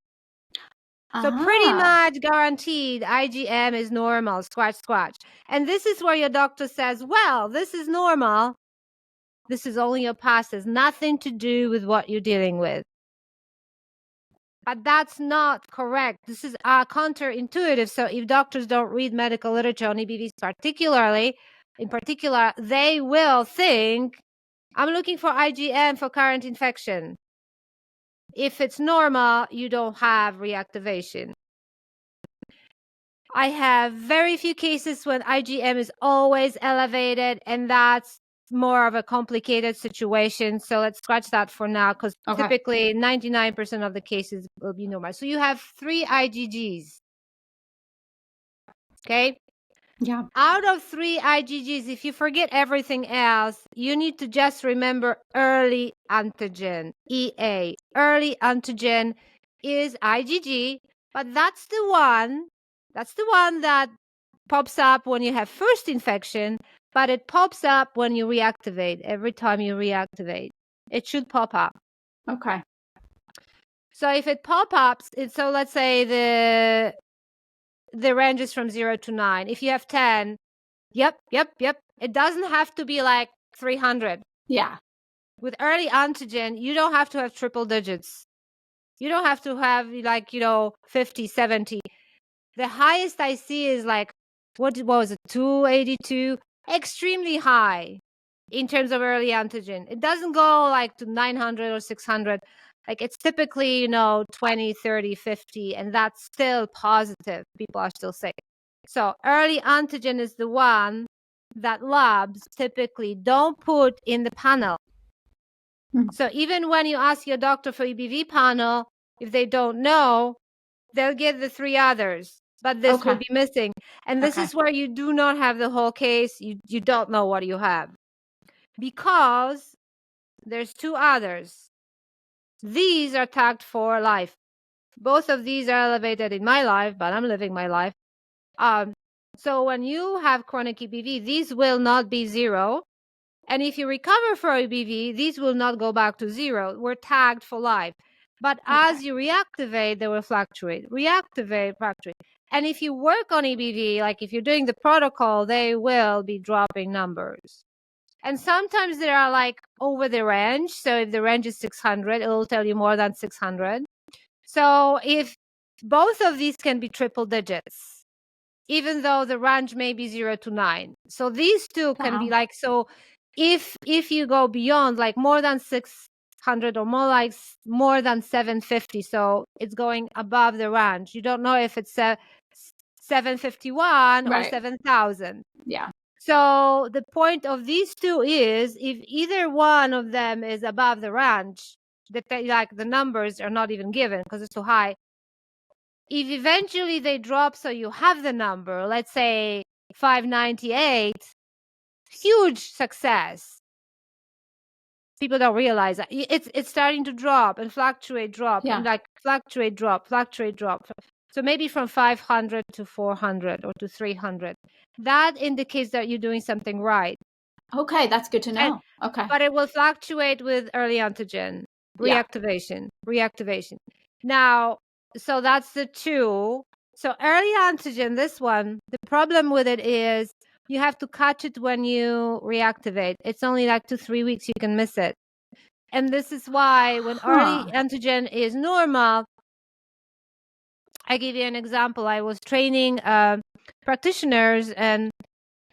So pretty much guaranteed IgM is normal, scratch. And this is where your doctor says, well, this is normal. This is only your past. Has nothing to do with what you're dealing with. But that's not correct. This is counterintuitive. So if doctors don't read medical literature on EBVs in particular, they will think, I'm looking for IgM for current infection. If it's normal, you don't have reactivation. I have very few cases when IgM is always elevated, and that's more of a complicated situation. So let's scratch that for now, because typically 99% of the cases will be normal. So you have 3 IgGs. Okay? Yeah. Out of 3 IgGs, if you forget everything else, you need to just remember early antigen, EA. Early antigen is IgG, but that's the one that pops up when you have first infection, but it pops up when you reactivate. Every time you reactivate, it should pop up. Okay. So if it pop-ups, so let's say the range is from 0 to 9. If you have 10, yep. It doesn't have to be like 300. Yeah. With early antigen, you don't have to have triple digits. You don't have to have 50, 70. The highest I see is like, what was it, 282? Extremely high in terms of early antigen. It doesn't go like to 900 or 600. Like it's typically, 20, 30, 50, and that's still positive. People are still sick. So early antigen is the one that labs typically don't put in the panel. So even when you ask your doctor for EBV panel, if they don't know, they'll get the 3 others, but this will be missing. And this is where you do not have the whole case. You don't know what you have, because there's 2 others. These are tagged for life. Both of these are elevated in my life, but I'm living my life. So when you have chronic EBV, these will not be 0. And if you recover for EBV, these will not go back to 0. We're tagged for life. But as you reactivate, they will fluctuate. Fluctuate. And if you work on EBV, like if you're doing the protocol, they will be dropping numbers. And sometimes they are like over the range. So if the range is 600, it will tell you more than 600. So if both of these can be triple digits, even though the range may be 0 to 9. So these 2 can be like, so if you go beyond like more than 600 or more than 750, so it's going above the range. You don't know if it's 751 or 7,000. Yeah. So the point of these 2 is, if either one of them is above the range, like the numbers are not even given because it's too high. If eventually they drop, so you have the number, let's say 598, huge success. People don't realize that it's starting to drop and fluctuate, and like fluctuate, drop. So maybe from 500 to 400 or to 300. That indicates that you're doing something right. Okay, that's good to know. But it will fluctuate with early antigen, reactivation. Now, so that's the 2. So early antigen, this one, the problem with it is you have to catch it when you reactivate. It's only like 2-3 weeks you can miss it. And this is why when early antigen is normal, I give you an example. I was training practitioners, and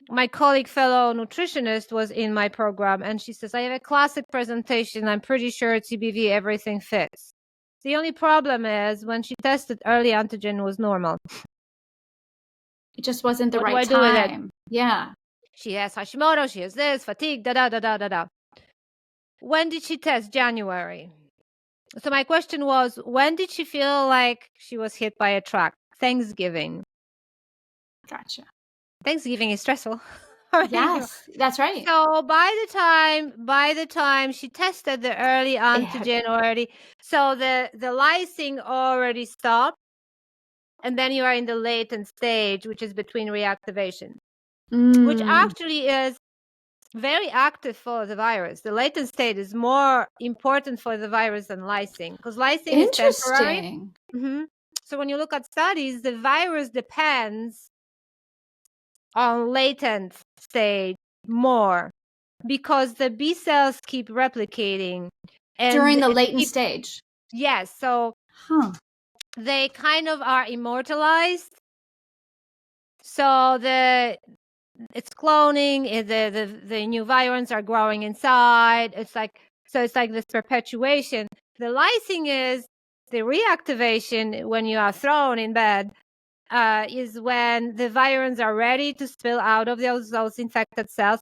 my colleague, fellow nutritionist, was in my program, and she says, I have a classic presentation. I'm pretty sure it's EBV. Everything fits. The only problem is when she tested, early antigen was normal. It just wasn't the What right do I do with time. Yeah. She has Hashimoto. She has this, fatigue, da. When did she test? January. So my question was, when did she feel like she was hit by a truck? Thanksgiving. Gotcha. Thanksgiving is stressful. Yes, that's right. So by the time she tested the early antigen already, so the lysing already stopped. and then you are in the latent stage, which is between reactivation, which Mm. actually is very active for the virus. The latent state is more important for the virus than lysing, because lysing is temporary. Interesting. So when you look at studies, the virus depends on latent state more because the B cells keep replicating. And During the latent stage. Yes. So they kind of are immortalized. So it's cloning, the new virants are growing inside. It's like this perpetuation. The lysing is the reactivation when you are thrown in bed, is when the virants are ready to spill out of those infected cells,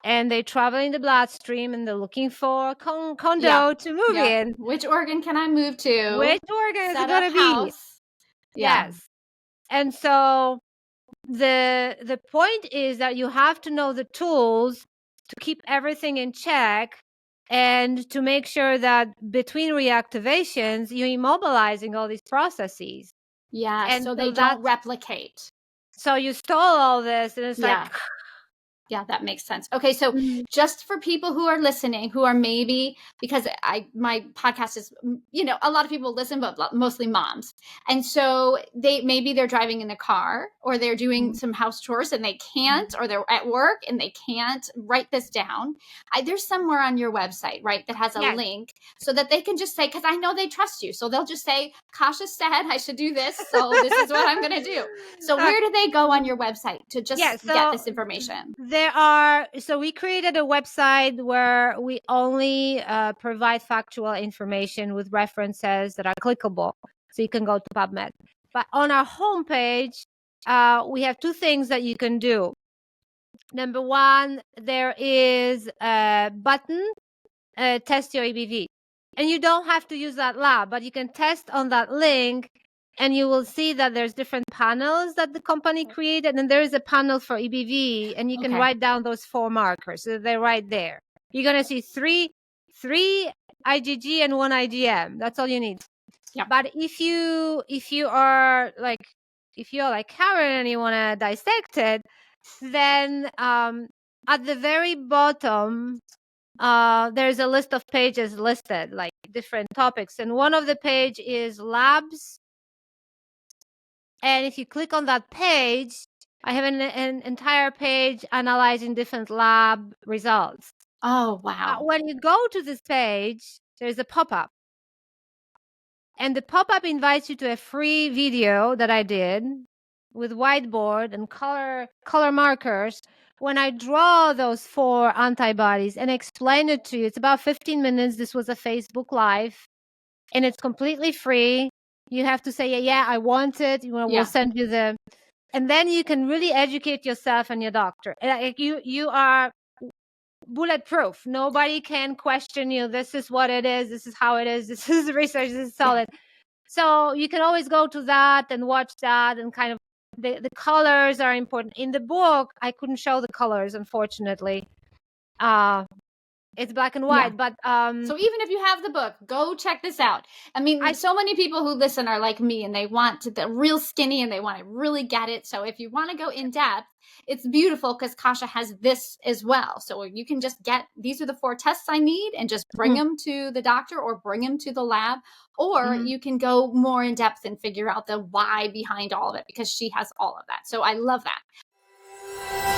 and they travel in the bloodstream, and they're looking for condo to move in. Which organ can I move to? Which organ is it going to be? Yes. And so the point is that you have to know the tools to keep everything in check and to make sure that between reactivations, you're immobilizing all these processes. Yeah, and so they don't replicate. So you stole all this, and it's like... Yeah, that makes sense. Okay, so just for people who are listening, who are maybe, because my podcast is, a lot of people listen, but mostly moms. And so they're driving in the car, or they're doing some house chores and they can't, or they're at work and they can't write this down. There's somewhere on your website, right, that has a link so that they can just say, because I know they trust you. So they'll just say, Kasia said I should do this, so this is what I'm going to do. So where do they go on your website to just get this information? So we created a website where we only provide factual information with references that are clickable. So you can go to PubMed. But on our homepage, we have two things that you can do. Number one, there is a button, test your EBV. And you don't have to use that lab, but you can test on that link. And you will see that there's different panels that the company created, and there is a panel for EBV, and you can write down those 4 markers. So they're right there. You're going to see three IgG and 1 IgM. That's all you need. Yeah. But if you are like Karen and you want to dissect it, then at the very bottom, there's a list of pages listed, like different topics, and one of the page is labs. And if you click on that page, I have an entire page analyzing different lab results. Oh, wow. When you go to this page, there's a pop-up. And the pop-up invites you to a free video that I did with whiteboard and color markers. When I draw those 4 antibodies and explain it to you, it's about 15 minutes. This was a Facebook Live, and it's completely free. You have to say, yeah, I want it. We'll send you and then you can really educate yourself and your doctor. You are bulletproof. Nobody can question you. This is what it is. This is how it is. This is research. This is solid. So you can always go to that and watch that, and kind of the colors are important. In the book, I couldn't show the colors, unfortunately. It's black and white, but so even if you have the book, go check this out. I mean, so many people who listen are like me, and they want the real skinny, and they want to really get it. So if you want to go in depth, it's beautiful because Kasia has this as well. So you can just these are the 4 tests I need, and just bring them to the doctor or bring them to the lab, or you can go more in depth and figure out the why behind all of it, because she has all of that. So I love that.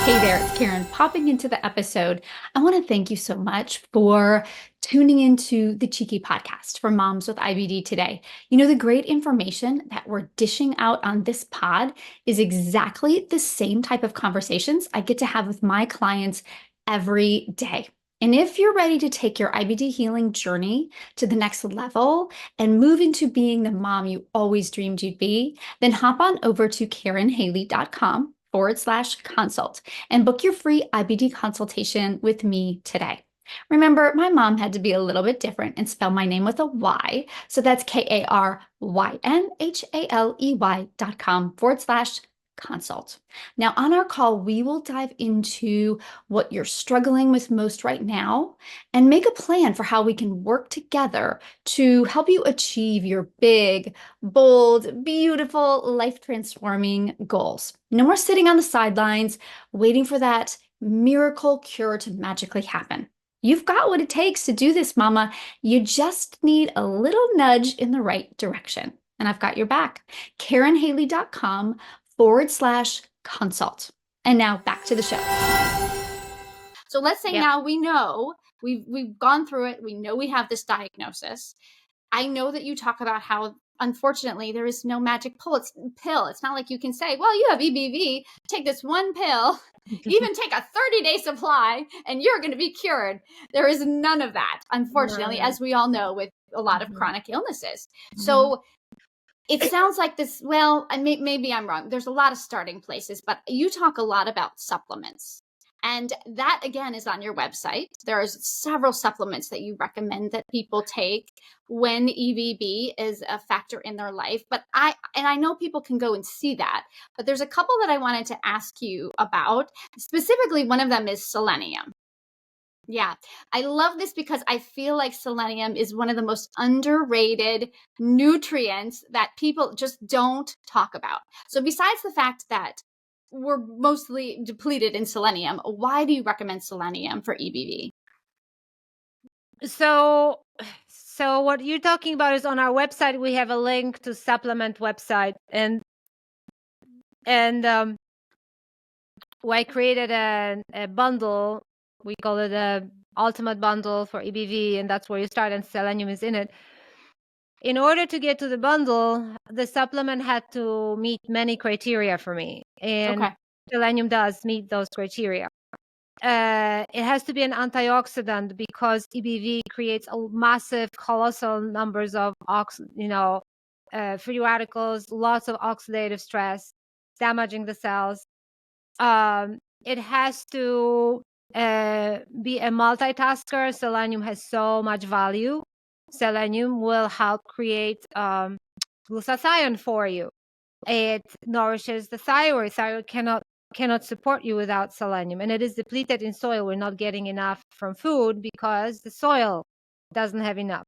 Hey there, it's Karen popping into the episode. I want to thank you so much for tuning into the Cheeky Podcast for moms with IBD today. The great information that we're dishing out on this pod is exactly the same type of conversations I get to have with my clients every day. And if you're ready to take your IBD healing journey to the next level and move into being the mom you always dreamed you'd be, then hop on over to KarenHaley.com/consult and book your free IBD consultation with me today. Remember, my mom had to be a little bit different and spell my name with a Y. So that's KaryNHaley.com/consult. consult. Now, on our call, we will dive into what you're struggling with most right now and make a plan for how we can work together to help you achieve your big, bold, beautiful, life-transforming goals. No more sitting on the sidelines, waiting for that miracle cure to magically happen. You've got what it takes to do this, Mama. You just need a little nudge in the right direction. And I've got your back. KarenHaley.com/consult. And now back to the show. So let's say now we know we've gone through it. We know we have this diagnosis. I know that you talk about how, unfortunately, there is no magic pill. It's not like you can say, well, you have EBV, take this one pill, even take a 30-day supply, and you're going to be cured. There is none of that, unfortunately, as we all know with a lot of chronic illnesses. So it sounds like this, well, maybe I'm wrong. There's a lot of starting places, but you talk a lot about supplements. And that, again, is on your website. There's several supplements that you recommend that people take when EBV is a factor in their life. But I know people can go and see that. But there's a couple that I wanted to ask you about. Specifically, one of them is selenium. Yeah, I love this because I feel like selenium is one of the most underrated nutrients that people just don't talk about. So besides the fact that we're mostly depleted in selenium, why do you recommend selenium for EBV? So what you're talking about is on our website, we have a link to supplement website, and I created a bundle. We call it a ultimate bundle for EBV, and that's where you start, and selenium is in it. In order to get to the bundle, the supplement had to meet many criteria for me, and selenium does meet those criteria. It has to be an antioxidant because EBV creates a massive, colossal numbers of free radicals, lots of oxidative stress, damaging the cells. It has to be a multitasker. Selenium has so much value. Selenium will help create glutathione for you. It nourishes the thyroid. Thyroid cannot support you without selenium, and it is depleted in soil. We're not getting enough from food because the soil doesn't have enough.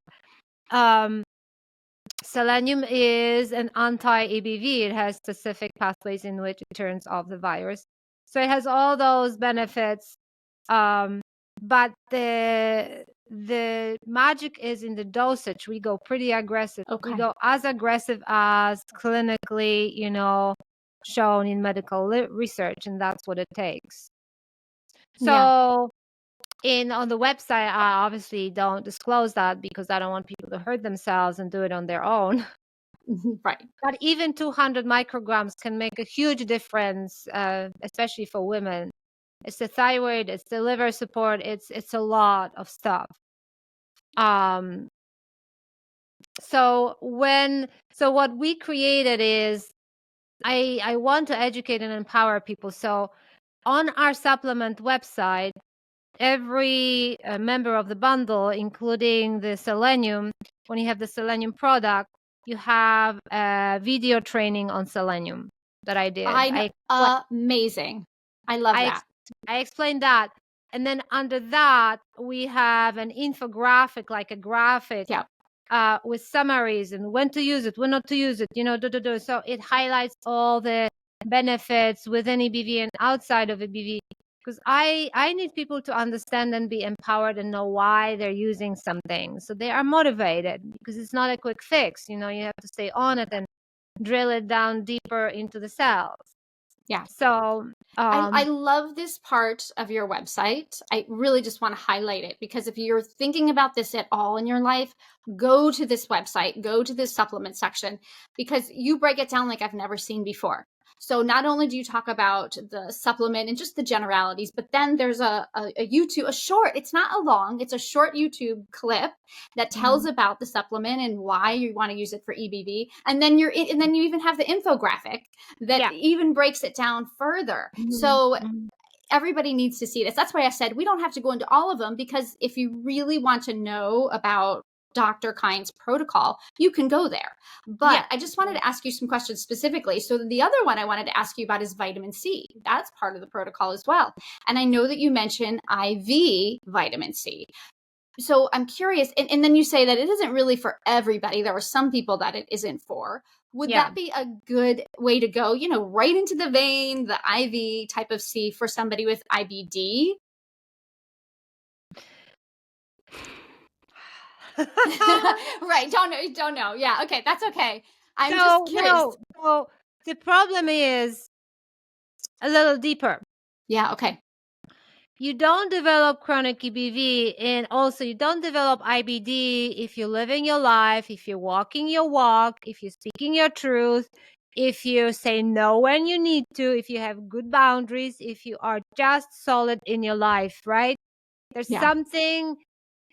Selenium is an anti-EBV. It has specific pathways in which it turns off the virus. So it has all those benefits. But the magic is in the dosage. We go pretty aggressive. We go as aggressive as clinically, shown in medical research, and that's what it takes. So on the website, I obviously don't disclose that because I don't want people to hurt themselves and do it on their own. Right. But even 200 micrograms can make a huge difference, especially for women. It's the thyroid, it's the liver support, it's a lot of stuff. So what we created is I want to educate and empower people. So on our supplement website, every member of the bundle, including the selenium, when you have the selenium product, you have a video training on selenium that I did. Amazing. I love that. I explained that. And then under that, we have an infographic, like a graphic with summaries and when to use it, when not to use it, So it highlights all the benefits within EBV and outside of EBV. Because I need people to understand and be empowered and know why they're using something. So they are motivated because it's not a quick fix. You have to stay on it and drill it down deeper into the cells. Yeah. So I love this part of your website. I really just want to highlight it because if you're thinking about this at all in your life, go to this website, go to this supplement section because you break it down like I've never seen before. So not only do you talk about the supplement and just the generalities, but then there's a YouTube, it's not a long, it's a short YouTube clip that tells about the supplement and why you want to use it for EBV. And then you even have the infographic that even breaks it down further. So everybody needs to see this. That's why I said we don't have to go into all of them because if you really want to know about Dr. Kines protocol, you can go there. But Yeah. I just wanted to ask you some questions specifically. So the other one I wanted to ask you about is vitamin C. That's part of the protocol as well. And I know that you mentioned IV vitamin C. So I'm curious, and then you say that it isn't really for everybody. There are some people that it isn't for. Would Yeah. that be a good way to go, right into the vein, the IV type of C for somebody with IBD? Right. Don't know. Yeah. Okay. That's okay. I'm just curious. So the problem is a little deeper. Yeah. Okay. You don't develop chronic EBV, and also you don't develop IBD if you're living your life, if you're walking your walk, if you're speaking your truth, if you say no when you need to, if you have good boundaries, if you are just solid in your life, right? There's Yeah. something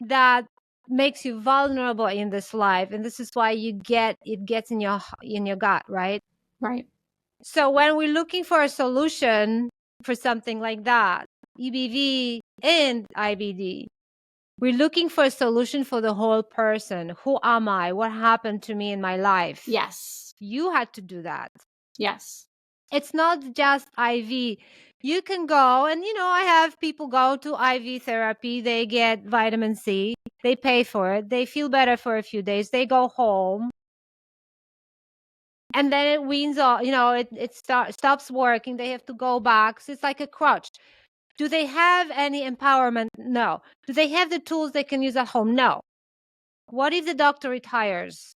that makes you vulnerable in this life, and this is why it gets in your gut, right? Right. So when we're looking for a solution for something like that, EBV and IBD, we're looking for a solution for the whole person. Who am I? What happened to me in my life? Yes. You had to do that. Yes. It's not just IV. You can go, and I have people go to IV therapy. They get vitamin C. They pay for it. They feel better for a few days. They go home. And then it weans off, it stops working. They have to go back. So it's like a crutch. Do they have any empowerment? No. Do they have the tools they can use at home? No. What if the doctor retires?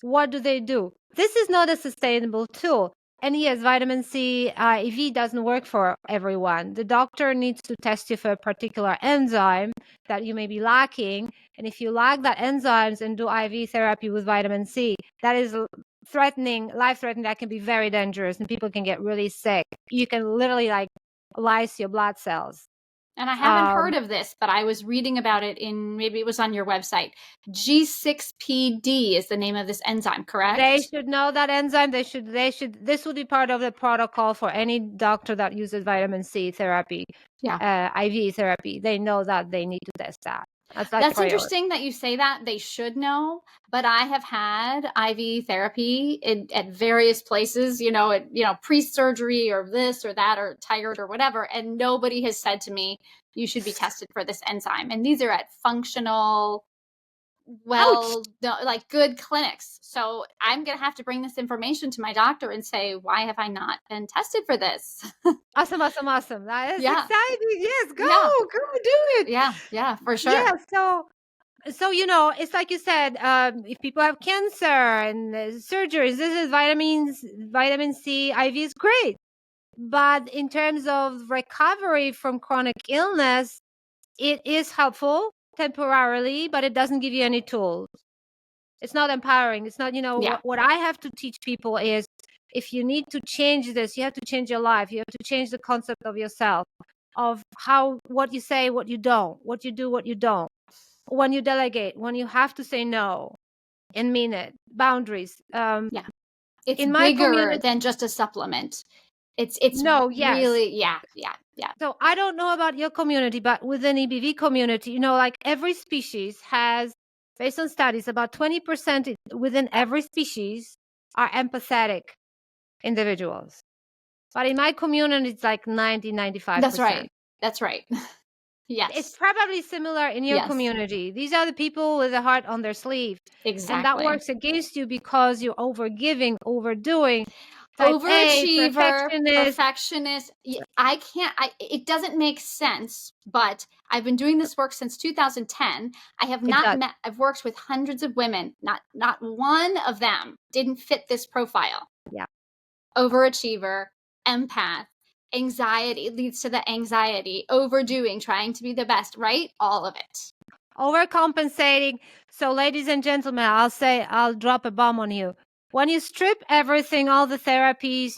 What do they do? This is not a sustainable tool. And yes, vitamin C IV doesn't work for everyone. The doctor needs to test you for a particular enzyme that you may be lacking. And if you lack that enzymes and do IV therapy with vitamin C, that is life-threatening. That can be very dangerous, and people can get really sick. You can literally lyse your blood cells. And I haven't heard of this, but I was reading about it maybe it was on your website. G6PD is the name of this enzyme, correct? They should know that enzyme. This would be part of the protocol for any doctor that uses vitamin C therapy, IV therapy. They know that they need to test that. That's interesting that you say that. They should know, but I have had IV therapy at various places, pre-surgery or this or that or tired or whatever, and nobody has said to me, you should be tested for this enzyme. And these are at functional, good clinics. So I'm going to have to bring this information to my doctor and say, why have I not been tested for this? Awesome. That is exciting. Yes, go do it. Yeah, for sure. Yeah, so it's like you said, if people have cancer and surgeries, this is vitamin C IV is great. But in terms of recovery from chronic illness, it is helpful temporarily, but it doesn't give you any tools. It's not empowering. It's not, what I have to teach people is, if you need to change this, you have to change your life. You have to change the concept of yourself, of what you say, what you don't, what you do, what you don't. When you delegate, when you have to say no and mean it, boundaries. It's in my bigger than just a supplement. It's really, yeah. So I don't know about your community, but within EBV community, every species has, based on studies, about 20% within every species are empathetic individuals. But in my community, it's like 95%. That's right. Yes. It's probably similar in your community. These are the people with a heart on their sleeve. Exactly. And that works against you because you're overgiving, overdoing. Overachiever, perfectionist. It doesn't make sense, but I've been doing this work since 2010. I've worked with hundreds of women. Not one of them didn't fit this profile. Yeah. Overachiever, empath, anxiety leads to the anxiety, overdoing, trying to be the best, right? All of it. Overcompensating. So, ladies and gentlemen, I'll drop a bomb on you. When you strip everything, all the therapies,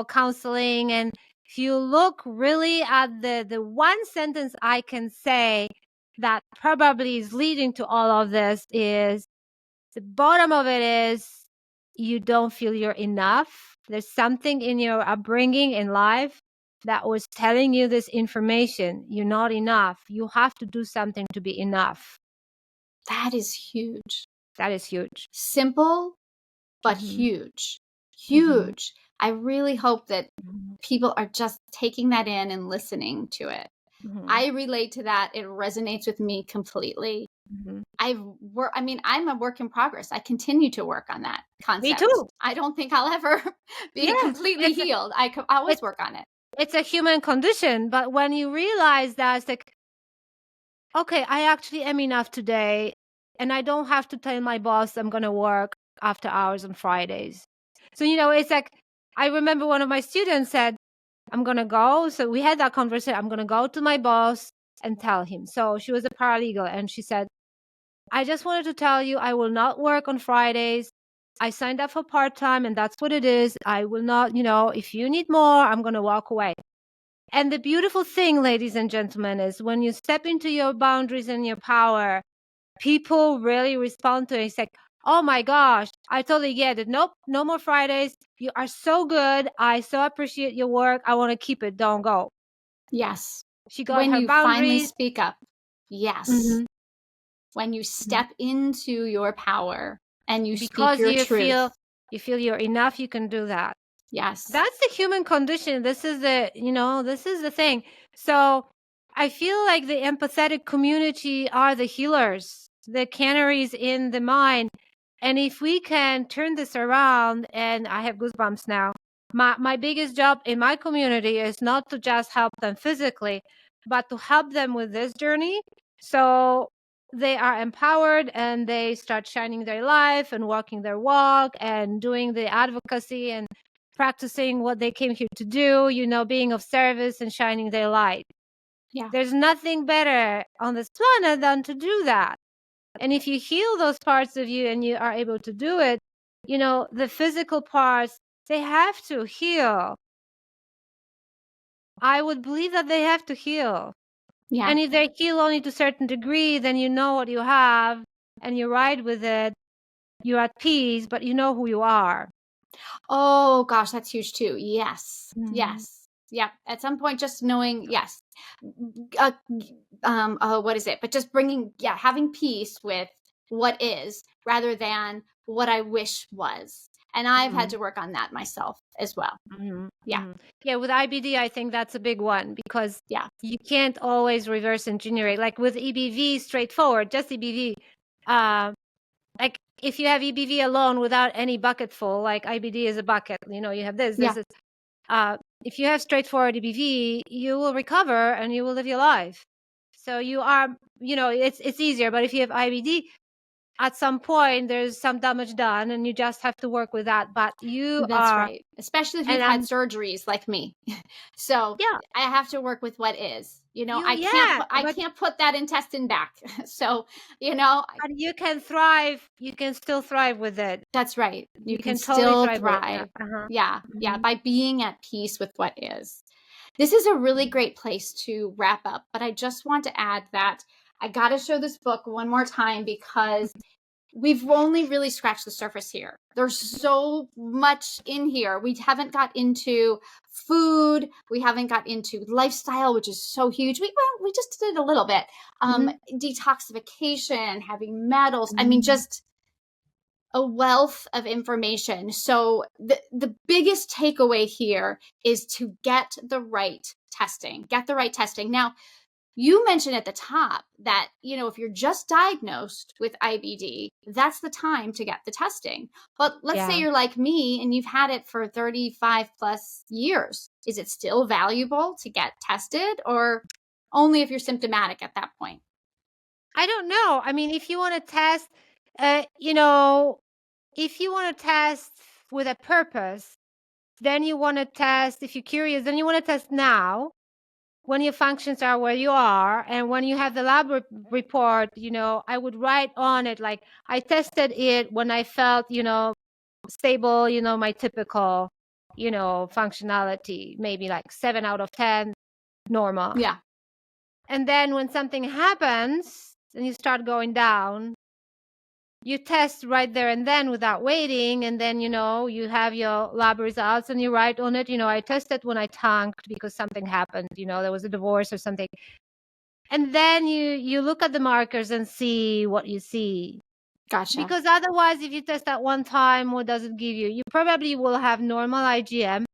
counseling, and if you look really at the one sentence I can say that probably is leading to all of this is, the bottom of it is, you don't feel you're enough. There's something in your upbringing in life that was telling you this information. You're not enough. You have to do something to be enough. That is huge. That is huge. Simple, but Mhm. huge. Mhm. Huge. I really hope that Mhm. people are just taking that in and listening to it. Mhm. I relate to that. It resonates with me completely. Mhm. I'm a work in progress. I continue to work on that Me concept. too. I don't think I'll ever be Yeah. completely It's healed. I could always it's work on it. it's a human condition, but when you realize that, it's like, okay, I actually am enough today, and I don't have to tell my boss I'm gonna work after hours on Fridays. So, it's like, I remember one of my students said, I'm gonna go. So we had that conversation. I'm gonna go to my boss and tell him. So she was a paralegal, and she said, I just wanted to tell you I will not work on Fridays. I signed up for part-time, and that's what it is. I will not, if you need more, I'm gonna walk away. And the beautiful thing, ladies and gentlemen, is when you step into your boundaries and your power, people really respond to it. It's like, oh my gosh, I totally get it. Nope, no more Fridays. You are so good. I so appreciate your work. I want to keep it. Don't go. Yes. She got When her you finally boundaries. speak up. Yes. Mhm. When you Mhm. step into your power and you speak Because your you feel truth. you feel you're enough, you can do that. Yes. That's the human condition. This is the thing. So I feel like the empathetic community are the healers, the canaries in the mine. And if we can turn this around, and I have goosebumps now, my biggest job in my community is not to just help them physically, but to help them with this journey. So they are empowered and they start shining their life and walking their walk and doing the advocacy and practicing what they came here to do, being of service and shining their light. Yeah. There's nothing better on this planet than to do that. And if you heal those parts of you and you are able to do it, the physical parts, they have to heal. I would believe that they have to heal. Yeah. And if they heal only to a certain degree, then you know what you have and you ride with it. You're at peace, but you know who you are. Oh gosh, that's huge too. Yes. Mhm. Yes. Yeah. At some point, just knowing, yes. What is it? But just having peace with what is rather than what I wish was. And I've had Mhm. to work on that myself as well. Mhm, Yeah. mhm. Yeah, with IBD, I think that's a big one because Yeah. you can't always reverse engineer it. Like with EBV, straightforward, just EBV. Uh, like if you have EBV alone without any bucket full, like IBD is a bucket, you have this Yeah. is. If you have straightforward EBV, you will recover and you will live your life. So you are, it's easier. But if you have IBD, at some point there's some damage done, and you just have to work with that. But you That's are, right. Especially if you've and had I'm, surgeries like me. So yeah. I have to work with what is. Yeah, I can't put that intestine back. So, you know, I- but you can thrive. You can still thrive with it. that's right. You You can can totally still thrive with it. Yeah. thrive. Uh-huh. Yeah. Yeah. Mhm. By being at peace with what is. This is a really Mhm. great place to wrap up, but I just want to add that I got to show this book one more time because we've only really scratched the surface here. There's so much in here. We haven't got into food. We haven't got into lifestyle, which is so huge. We just did a little bit. Mhm. Detoxification, having metals. I mean, Mhm. just a wealth of information. So the biggest takeaway here is to get the right testing. Get the right testing. Now, you mentioned at the top that, if you're just diagnosed with IBD, that's the time to get the testing. But let's say Yeah. you're like me and you've had it for 35 plus years. Is it still valuable to get tested, or only if you're symptomatic at that point? I don't know. I mean, if you want to test, if you want to test with a purpose, then you want to test. If you're curious, then you want to test now when your functions are where you are, and when you have the lab report. I would write on it like I tested it when I felt stable, my typical functionality, maybe like 7 out of 10 normal. Yeah. And then when something happens and you start going down, you test right there and then without waiting, and then you have your lab results and you write on it, I tested when I tanked because something happened, there was a divorce or something. And then you look at the markers and see what you see. Gotcha. Because otherwise, if you test at one time, what does it give you? You probably will have normal IgM.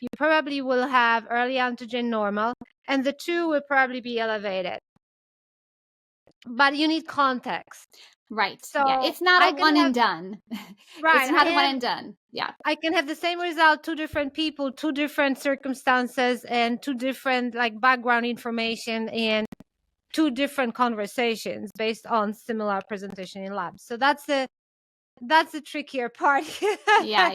You probably will have early antigen normal, and the two will probably be elevated. But you need context. Right. So yeah. It's not I a can one have, and done. It's right, not a one and and done. Yeah. I can have the same result, two different people, two different circumstances, and two different like background information and two different conversations based on similar presentation in labs. So that's the trickier part. Yeah.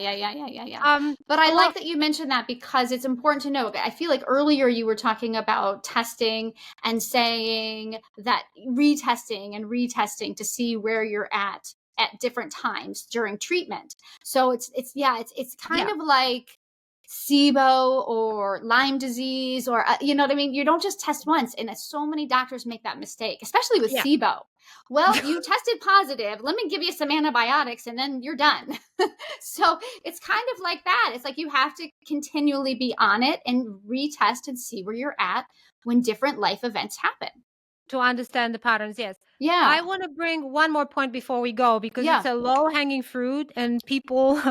But I like that you mentioned that because it's important to know. I feel like earlier you were talking about testing and saying that retesting and retesting to see where you're at different times during treatment. So it's kind of like SIBO or Lyme disease or you know what I mean? You don't just test once, and so many doctors make that mistake, especially with Yeah. SIBO. Well, you tested positive. Let me give you some antibiotics and then you're done. So it's kind of like that. It's like you have to continually be on it and retest and see where you're at when different life events happen. To understand the patterns, yes. Yeah. I want to bring one more point before we go because it's a low-hanging fruit and people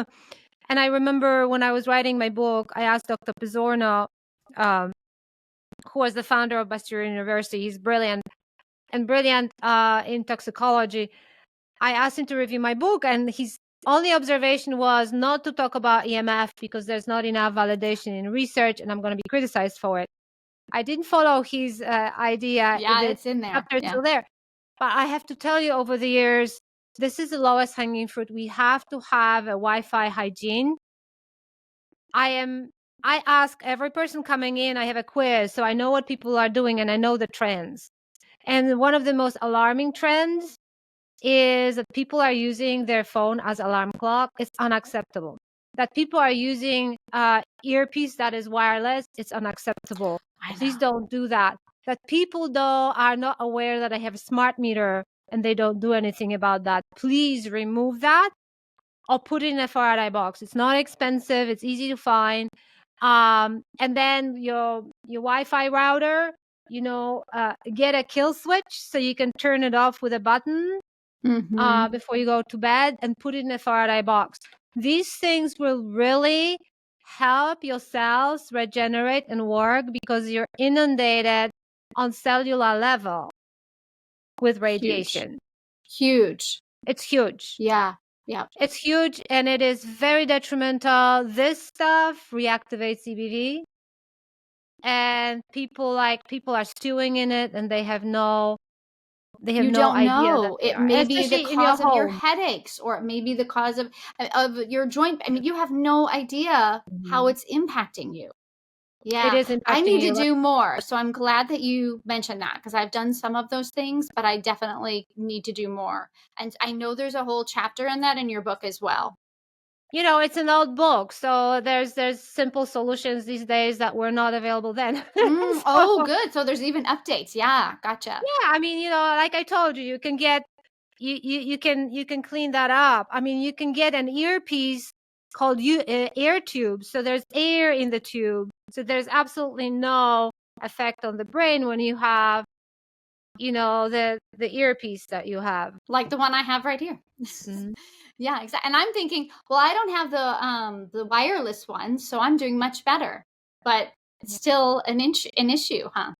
and I remember when I was writing my book, I asked Dr. Pizzorno, who was the founder of Bastyr University. He's brilliant and brilliant in toxicology. I asked him to review my book, and his only observation was not to talk about EMF because there's not enough validation in research, and I'm going to be criticized for it. I didn't follow his idea. Yeah, it's in there. It's still there. But I have to tell you, over the years, this is the lowest hanging fruit. We have to have a Wi-Fi hygiene. I ask every person coming in, I have a quiz, so I know what people are doing and I know the trends. And one of the most alarming trends is that people are using their phone as alarm clock. It's unacceptable. That people are using earpiece that is wireless, it's unacceptable. Please don't do that. That people, though, are not aware that I have a smart meter and they don't do anything about that. Please remove that or put it in a Faraday box. It's not expensive. It's easy to find. And then your Wi-Fi router, get a kill switch so you can turn it off with a button before you go to bed and put it in a Faraday box. These things will really help your cells regenerate and work because you're inundated on cellular level with radiation. Huge. It's huge. Yeah. It's huge and it is very detrimental. This stuff reactivates CBV and people are stewing in it and they have no idea. It may be the cause of your headaches, or it may be the cause of your joint. I mean, you have no idea how it's impacting you. Yeah, it is impacting I need to do more. So I'm glad that you mentioned that because I've done some of those things, but I definitely need to do more. And I know there's a whole chapter in that in your book as well. It's an old book, so there's simple solutions these days that were not available then. Oh, good. So there's even updates. Yeah, gotcha. Yeah, I mean, like I told you, you can get you can clean that up. I mean, you can get an earpiece called air tube. So there's air in the tube. So there's absolutely no effect on the brain when you have the earpiece that you have, like the one I have right here. Yeah, exactly. And I'm thinking, well, I don't have the wireless one, so I'm doing much better. But it's still an issue, huh?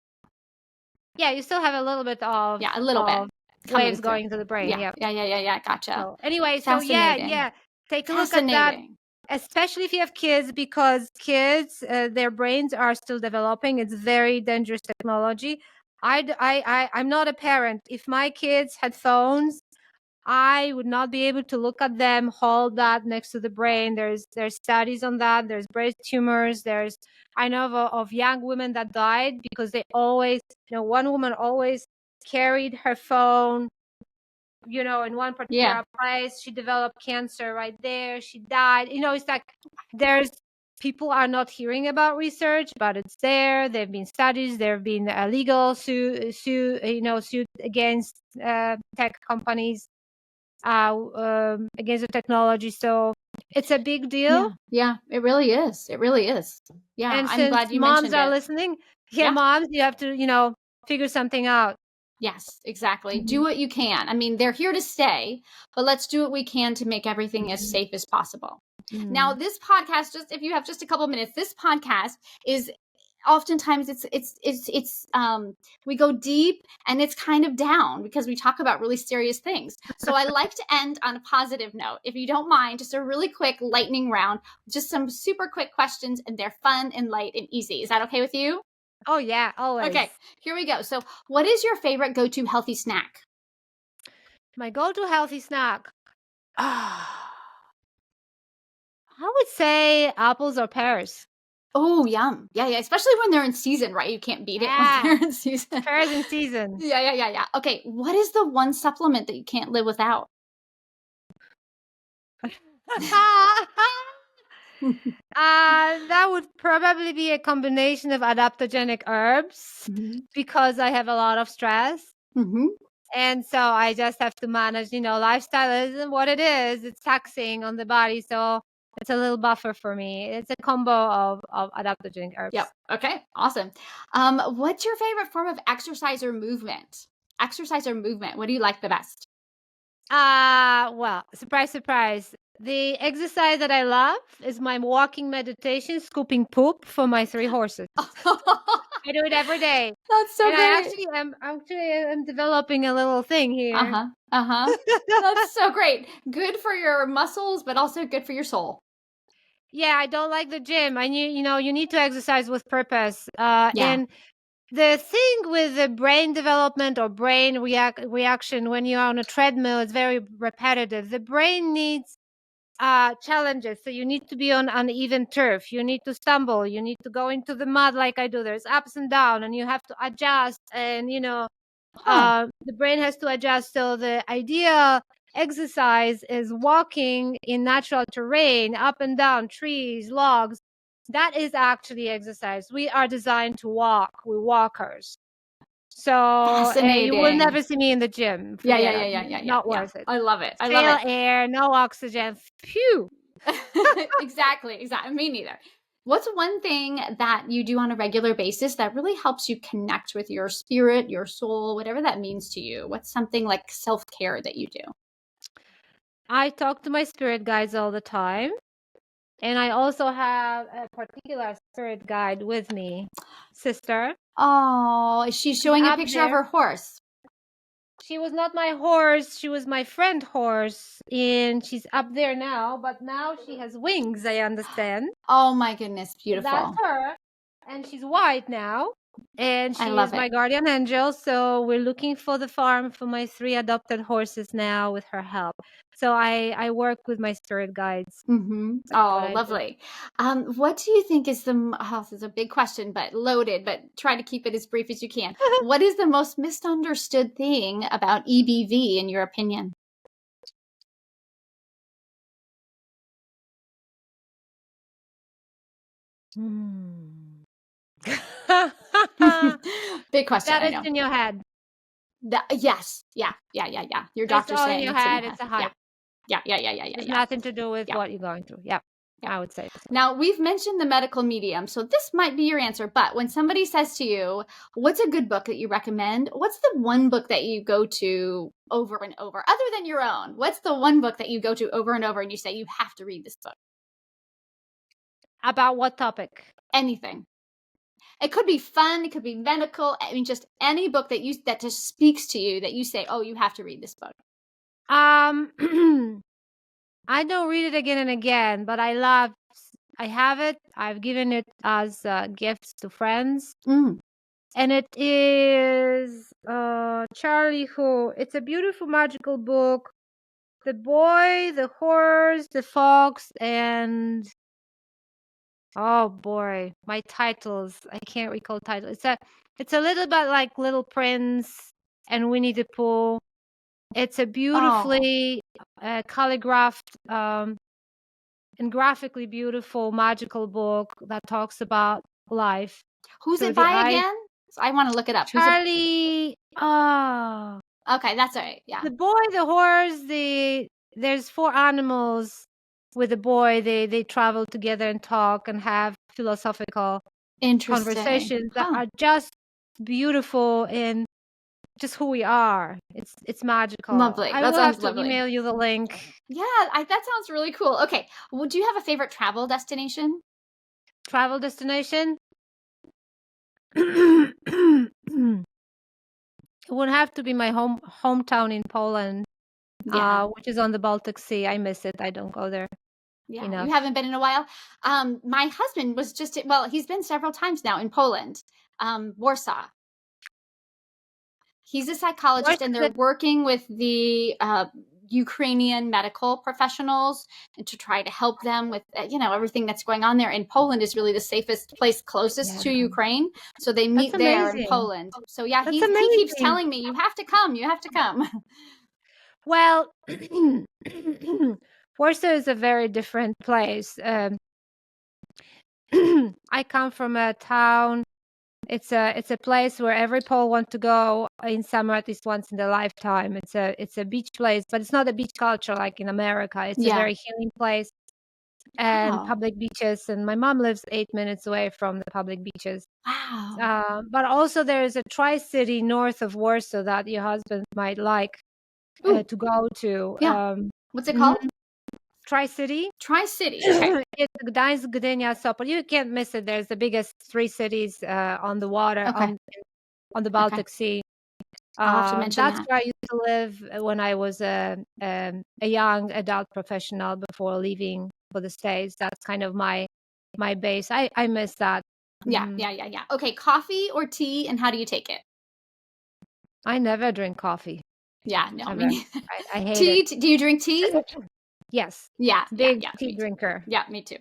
Yeah, you still have a little bit of bit waves going to the brain. Yeah. Gotcha. So anyway, so take a look at that, especially if you have kids, because kids, their brains are still developing. It's very dangerous technology. I'm not a parent. If my kids had phones, I would not be able to look at them, hold that next to the brain. There's studies on that. There's brain tumors. I know of young women that died because they always, one woman always carried her phone, in one particular place. She developed cancer right there. She died. It's like people are not hearing about research, but it's there. There have been studies. There have been legal suit against tech companies. Against the technology, so it's a big deal. Yeah, it really is. Yeah, and I'm glad you moms mentioned are it. listening. Moms, you have to figure something out. Yes, exactly. Do what you can. I mean, they're here to stay, but let's do what we can to make everything as safe as possible. Now, this podcast, just if you have just a couple of minutes, this podcast is oftentimes we go deep and it's kind of down because we talk about really serious things. So I like to end on a positive note. If you don't mind, just a really quick lightning round, just some super quick questions, and they're fun and light and easy. Is that okay with you? Oh, yeah, always. Okay, here we go. So what is your favorite go-to healthy snack? My go-to healthy snack. I would say apples or pears. Oh, yum. Yeah, especially when they're in season, right? You can't beat it when they're in season. Pears in season. Yeah. Okay, what is the one supplement that you can't live without? That would probably be a combination of adaptogenic herbs because I have a lot of stress. And so I just have to manage, lifestyle isn't what it is. It's taxing on the body. So it's a little buffer for me. It's a combo of adaptogenic herbs. Yep. Okay. Awesome. What's your favorite form of exercise or movement? Exercise or movement. What do you like the best? Well, surprise, surprise. The exercise that I love is my walking meditation, scooping poop for my 3 horses. I do it every day. That's so great. I am developing a little thing here. That's so great. Good for your muscles, but also good for your soul. Yeah, I don't like the gym. You need to exercise with purpose. And the thing with the brain development or brain reaction when you're on a treadmill is very repetitive. The brain needs challenges. So you need to be on uneven turf. You need to stumble. You need to go into the mud like I do. There's ups and downs, and you have to adjust. And the brain has to adjust. So the ideal exercise is walking in natural terrain, up and down trees, logs. That is actually exercise. We are designed to walk. We're walkers. So you will never see me in the gym. Yeah. Not worth it. I love it. I love love it. Air, no oxygen. Phew. Exactly. Me neither. What's one thing that you do on a regular basis that really helps you connect with your spirit, your soul, whatever that means to you? What's something like self-care that you do? I talk to my spirit guides all the time. And I also have a particular spirit guide with me, sister. Oh, she's showing a picture of her horse. She was not my horse. She was my friend horse. And she's up there now. But now she has wings, I understand. Oh, my goodness. Beautiful. That's her. And she's white now. And she is my guardian angel. So we're looking for the farm for my 3 adopted horses now with her help. So I work with my spirit guides. Oh, lovely. What do you think is this is a big question, but loaded, but try to keep it as brief as you can. What is the most misunderstood thing about EBV in your opinion? Big question. That is in your head. Yes. Yeah. Your doctor's saying in your head. It's a hype. Yeah. It's nothing to do with what you're going through. Yeah. I would say. Now, we've mentioned the medical medium, so this might be your answer. But when somebody says to you, what's a good book that you recommend? What's the one book that you go to over and over, other than your own? What's the one book that you go to over and over and you say, you have to read this book? About what topic? Anything. It could be fun. It could be medical. I mean, just any book that just speaks to you that you say, oh, you have to read this book. I don't read it again and again, but I have it. I've given it as gifts to friends. And it is Charlie Who. It's a beautiful, magical book. The boy, the horse, the fox, and oh boy, my titles. I can't recall titles. It's a little bit like Little Prince and Winnie the Pooh. It's a beautifully calligraphed and graphically beautiful magical book that talks about life. Who's it by again? I want to look it up. Charlie. Okay, that's all right. Yeah. The boy, the horse, there's 4 animals with the boy. They travel together and talk and have philosophical conversations that are just beautiful and just who we are. It's magical. Lovely. I That will have sounds to lovely. email you the link. Yeah, that sounds really cool. Okay. Well, do you have a favorite travel destination? Travel destination? It would have to be my hometown in Poland, Yeah. which is on the Baltic Sea. I miss it. I don't go there Yeah. You enough. haven't been in a while. My husband was he's been several times now in Poland, Warsaw. He's a Where's psychologist, and they're the working with the Ukrainian medical professionals and to try to help them with everything that's going on there. And Poland is really the safest place closest Yeah, to Ukraine, so they that's meet there in amazing. Poland. So yeah, That's he keeps amazing. telling me, you have to come, you have to come. Well, Warsaw is a very different place. I come from a town. It's a place where every Pole wants to go in summer at least once in their lifetime. It's a beach place, but it's not a beach culture like in America. It's a Yeah. very healing place and Wow. public beaches. And my mom lives 8 minutes away from the public beaches. Wow. But also there is a tri-city north of Warsaw that your husband might like Ooh, to go to. yeah. What's it Mhm. called? Tri-city. Tri-City. Okay. It's Gdańsk, Gdynia, Sopot. You can't miss it. There's the biggest three cities on the water Okay. on the Okay. Baltic Sea. I'll have to mention That's that. where I used to live when I was a young adult professional before leaving for the States. That's kind of my base. I miss that. Yeah. Mhm. Yeah. Okay. Coffee or tea, and how do you take it? I never drink coffee. Yeah. No, me Ever. neither. I hate it. Tea? Do you drink tea? Yes. Yeah. Big tea Me too. drinker. Yeah, me too.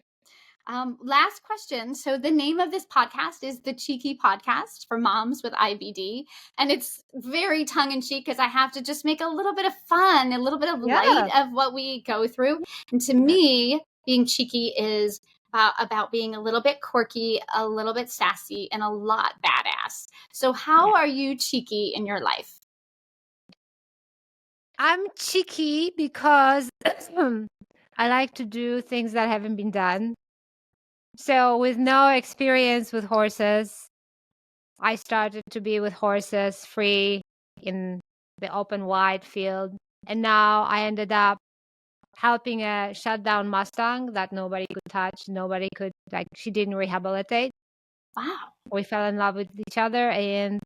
Last question. So the name of this podcast is the Cheeky Podcast for Moms with IBD. And it's very tongue in cheek because I have to just make a little bit of fun, a little bit of light Yeah. of what we go through. And to Yeah. me, being cheeky is about being a little bit quirky, a little bit sassy, and a lot badass. So how Yeah. are you cheeky in your life? I'm cheeky because I like to do things that haven't been done. So with no experience with horses, I started to be with horses free in the open wide field. And now I ended up helping a shut down Mustang that nobody could touch. Nobody could, like, she didn't rehabilitate. Wow. We fell in love with each other and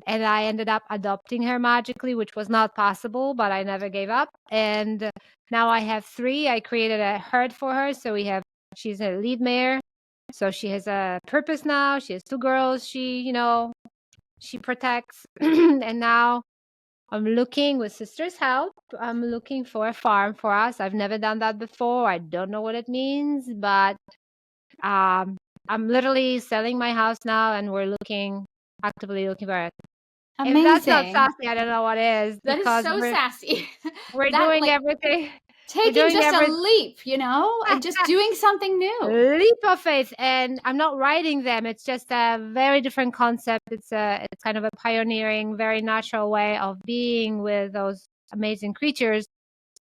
I ended up adopting her magically, which was not possible, but I never gave up. And now I have three. I created a herd for her. So she's a lead mare. So she has a purpose now. She has two girls. She protects. And now I'm looking with sister's help. I'm looking for a farm for us. I've never done that before. I don't know what it means, but I'm literally selling my house now and we're actively looking for it. If that's not Amazing. sassy, I don't know what is, That is because so sassy. we're That doing everything. We're taking doing just a every leap, and just doing something new. leap of faith, and I'm not writing them. It's just a very different concept. It's kind of a pioneering, very natural way of being with those amazing creatures.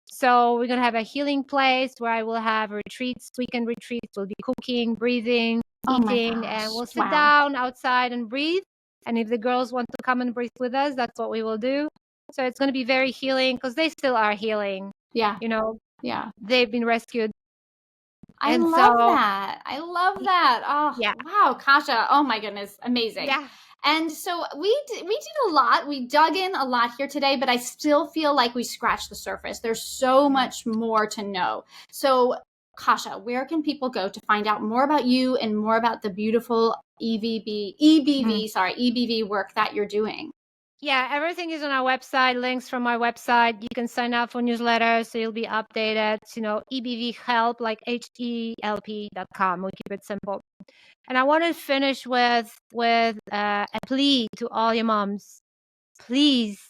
So we're gonna have a healing place where I will have retreats, weekend retreats. We'll be cooking, breathing, Oh my eating, and gosh. we'll sit Wow. down outside and breathe. And if the girls want to come and breathe with us, that's what we will do. So it's going to be very healing because they still are healing. Yeah. You know, Yeah. they've been rescued. I And love so, that. I love that. Oh, yeah, wow, Kasia. Oh my goodness. Amazing. yeah. And so we did a lot. We dug in a lot here today, but I still feel like we scratched the surface. There's so much more to know. So, Kasia, where can people go to find out more about you and more about the beautiful EBV work that you're doing? Yeah, everything is on our website, links from our website. You can sign up for newsletters so you'll be updated. EBV help, like HELP.com. We keep it simple. And I want to finish with a plea to all your moms. Please,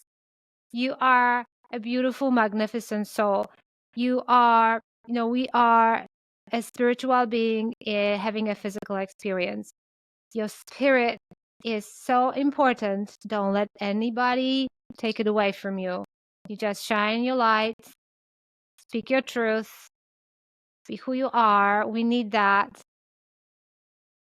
you are a beautiful, magnificent soul. You are, we are a spiritual being having a physical experience. Your spirit is so important. Don't let anybody take it away from you. You just shine your light, speak your truth, be who you are. We need that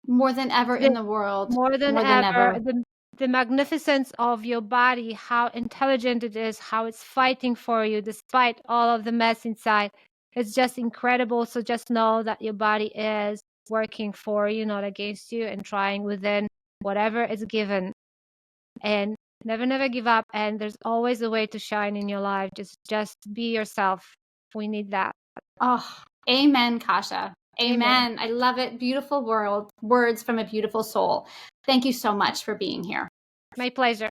More than ever in the world. more than More than ever. ever. the magnificence of your body, how intelligent it is, how it's fighting for you despite all of the mess inside. It's just incredible. So just know that your body is working for you, not against you, and trying within whatever is given. And never give up. And there's always a way to shine in your life. Just be yourself. We need that. Oh, amen, Kasia. Amen. Amen. I love it. Beautiful words from a beautiful soul. Thank you so much for being here. My pleasure.